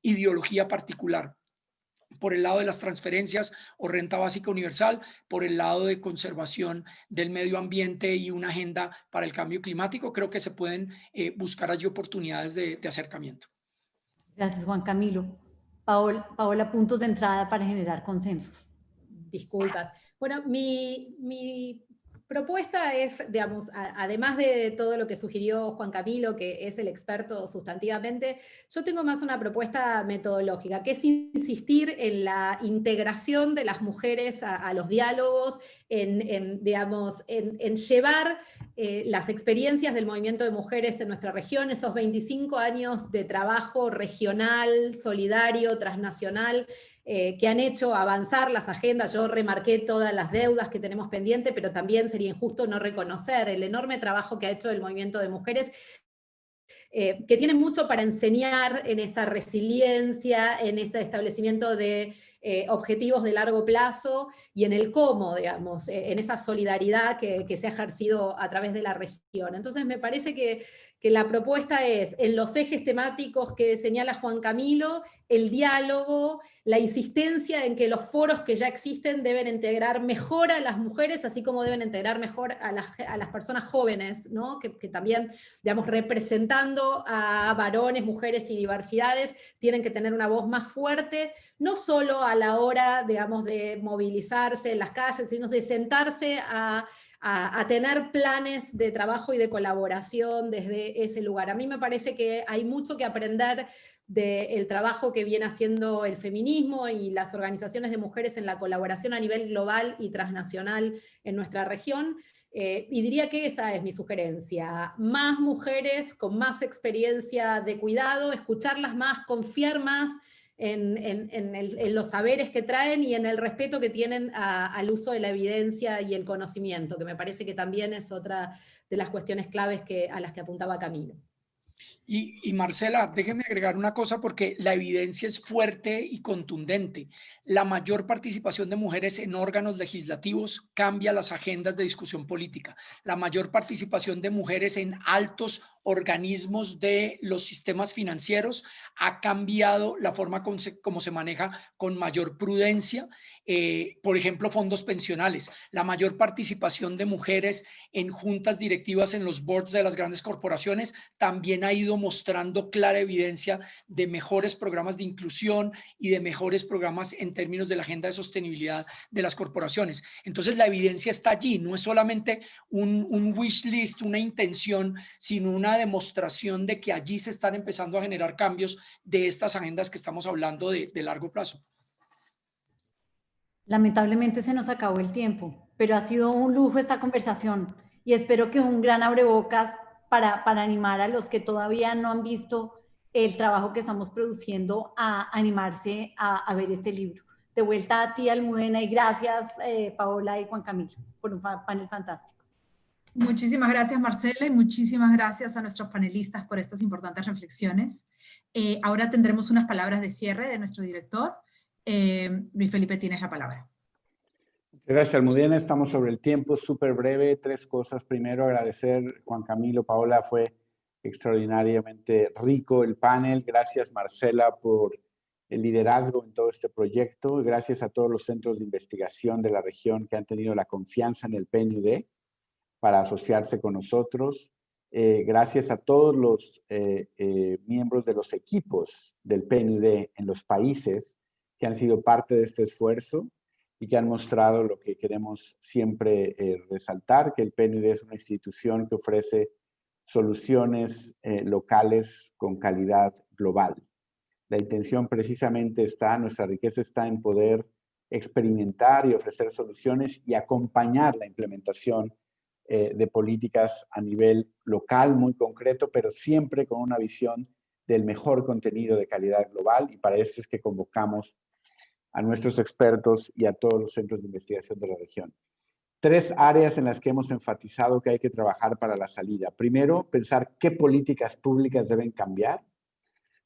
ideología particular. Por el lado de las transferencias o renta básica universal, por el lado de conservación del medio ambiente y una agenda para el cambio climático, creo que se pueden buscar allí oportunidades de acercamiento. Gracias, Juan Camilo. Paola, puntos de entrada para generar consensos. Disculpas. Bueno, mi propuesta es, digamos, además de todo lo que sugirió Juan Camilo, que es el experto sustantivamente, yo tengo más una propuesta metodológica, que es insistir en la integración de las mujeres a los diálogos, digamos, en llevar las experiencias del movimiento de mujeres en nuestra región, esos 25 años de trabajo regional, solidario, transnacional, que han hecho avanzar las agendas. Yo remarqué todas las deudas que tenemos pendientes, pero también sería injusto no reconocer el enorme trabajo que ha hecho el movimiento de mujeres, que tiene mucho para enseñar en esa resiliencia, en ese establecimiento de objetivos de largo plazo y en el cómo, digamos, en esa solidaridad que se ha ejercido a través de la región. Entonces me parece que la propuesta es, en los ejes temáticos que señala Juan Camilo, el diálogo, la insistencia en que los foros que ya existen deben integrar mejor a las mujeres, así como deben integrar mejor a las personas jóvenes, ¿no? que también, digamos, representando a varones, mujeres y diversidades, tienen que tener una voz más fuerte, no solo a la hora, digamos, de movilizarse en las calles, sino de sentarse a tener planes de trabajo y de colaboración desde ese lugar. A mí me parece que hay mucho que aprender del trabajo que viene haciendo el feminismo y las organizaciones de mujeres en la colaboración a nivel global y transnacional en nuestra región, y diría que esa es mi sugerencia. Más mujeres con más experiencia de cuidado, escucharlas más, confiar más en los saberes que traen y en el respeto que tienen al uso de la evidencia y el conocimiento, que me parece que también es otra de las cuestiones claves a las que apuntaba Camilo. Y Marcela, déjeme agregar una cosa porque la evidencia es fuerte y contundente. La mayor participación de mujeres en órganos legislativos cambia las agendas de discusión política. La mayor participación de mujeres en altos organismos de los sistemas financieros ha cambiado la forma como se maneja con mayor prudencia. Por ejemplo, fondos pensionales. La mayor participación de mujeres en juntas directivas en los boards de las grandes corporaciones también ha ido mostrando clara evidencia de mejores programas de inclusión y de mejores programas en términos de la agenda de sostenibilidad de las corporaciones. Entonces la evidencia está allí, no es solamente un wish list, una intención, sino una demostración de que allí se están empezando a generar cambios de estas agendas que estamos hablando de largo plazo. Lamentablemente se nos acabó el tiempo, pero ha sido un lujo esta conversación y espero que un gran abrebocas para animar a los que todavía no han visto el trabajo que estamos produciendo a animarse a ver este libro. De vuelta a ti, Almudena, y gracias, Paola y Juan Camilo, por un panel fantástico. Muchísimas gracias, Marcela, y muchísimas gracias a nuestros panelistas por estas importantes reflexiones. Ahora tendremos unas palabras de cierre de nuestro director. Luis Felipe, tienes la palabra. Gracias, Almudena. Estamos sobre el tiempo, súper breve. 3 cosas. Primero, agradecer, Juan Camilo, Paola, fue extraordinariamente rico el panel. Gracias, Marcela, por el liderazgo en todo este proyecto. Gracias a todos los centros de investigación de la región que han tenido la confianza en el PNUD para asociarse con nosotros. Gracias a todos los miembros de los equipos del PNUD en los países que han sido parte de este esfuerzo y que han mostrado lo que queremos siempre resaltar, que el PNUD es una institución que ofrece soluciones locales con calidad global. La intención precisamente está, nuestra riqueza está en poder experimentar y ofrecer soluciones y acompañar la implementación de políticas a nivel local muy concreto, pero siempre con una visión del mejor contenido de calidad global, y para eso es que convocamos a nuestros expertos y a todos los centros de investigación de la región. 3 áreas en las que hemos enfatizado que hay que trabajar para la salida. Primero, pensar qué políticas públicas deben cambiar.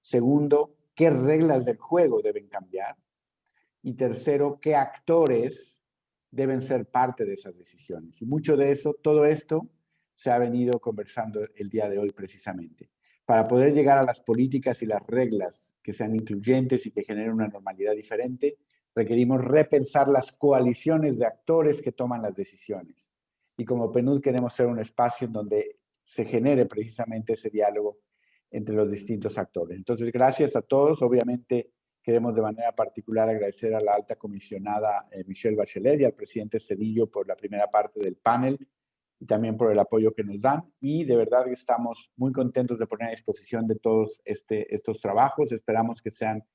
Segundo, qué reglas del juego deben cambiar. Y tercero, qué actores deben ser parte de esas decisiones. Y mucho de eso, todo esto, se ha venido conversando el día de hoy precisamente. Para poder llegar a las políticas y las reglas que sean incluyentes y que generen una normalidad diferente, requerimos repensar las coaliciones de actores que toman las decisiones. Y como PNUD queremos ser un espacio en donde se genere precisamente ese diálogo entre los distintos actores. Entonces, gracias a todos. Obviamente Queremos de manera particular agradecer a la alta comisionada Michelle Bachelet y al presidente Zedillo por la primera parte del panel y también por el apoyo que nos dan. Y de verdad que estamos muy contentos de poner a disposición de todos estos trabajos. Esperamos que sean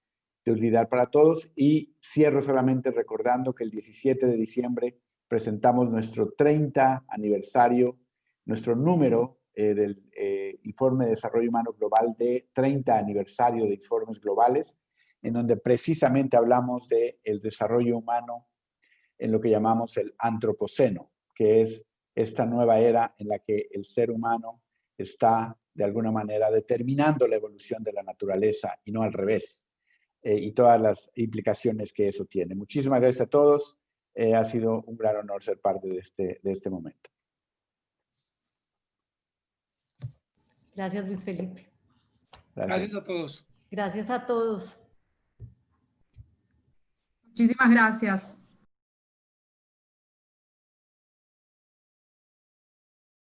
de utilidad para todos. Y cierro solamente recordando que el 17 de diciembre presentamos nuestro 30 aniversario, nuestro número del Informe de Desarrollo Humano Global de 30 aniversario de informes globales, en donde precisamente hablamos del desarrollo humano en lo que llamamos el antropoceno, que es esta nueva era en la que el ser humano está de alguna manera determinando la evolución de la naturaleza y no al revés, y todas las implicaciones que eso tiene. Muchísimas gracias a todos. Ha sido un gran honor ser parte de este momento. Gracias, Luis Felipe. Gracias a todos. Gracias a todos. Muchísimas gracias.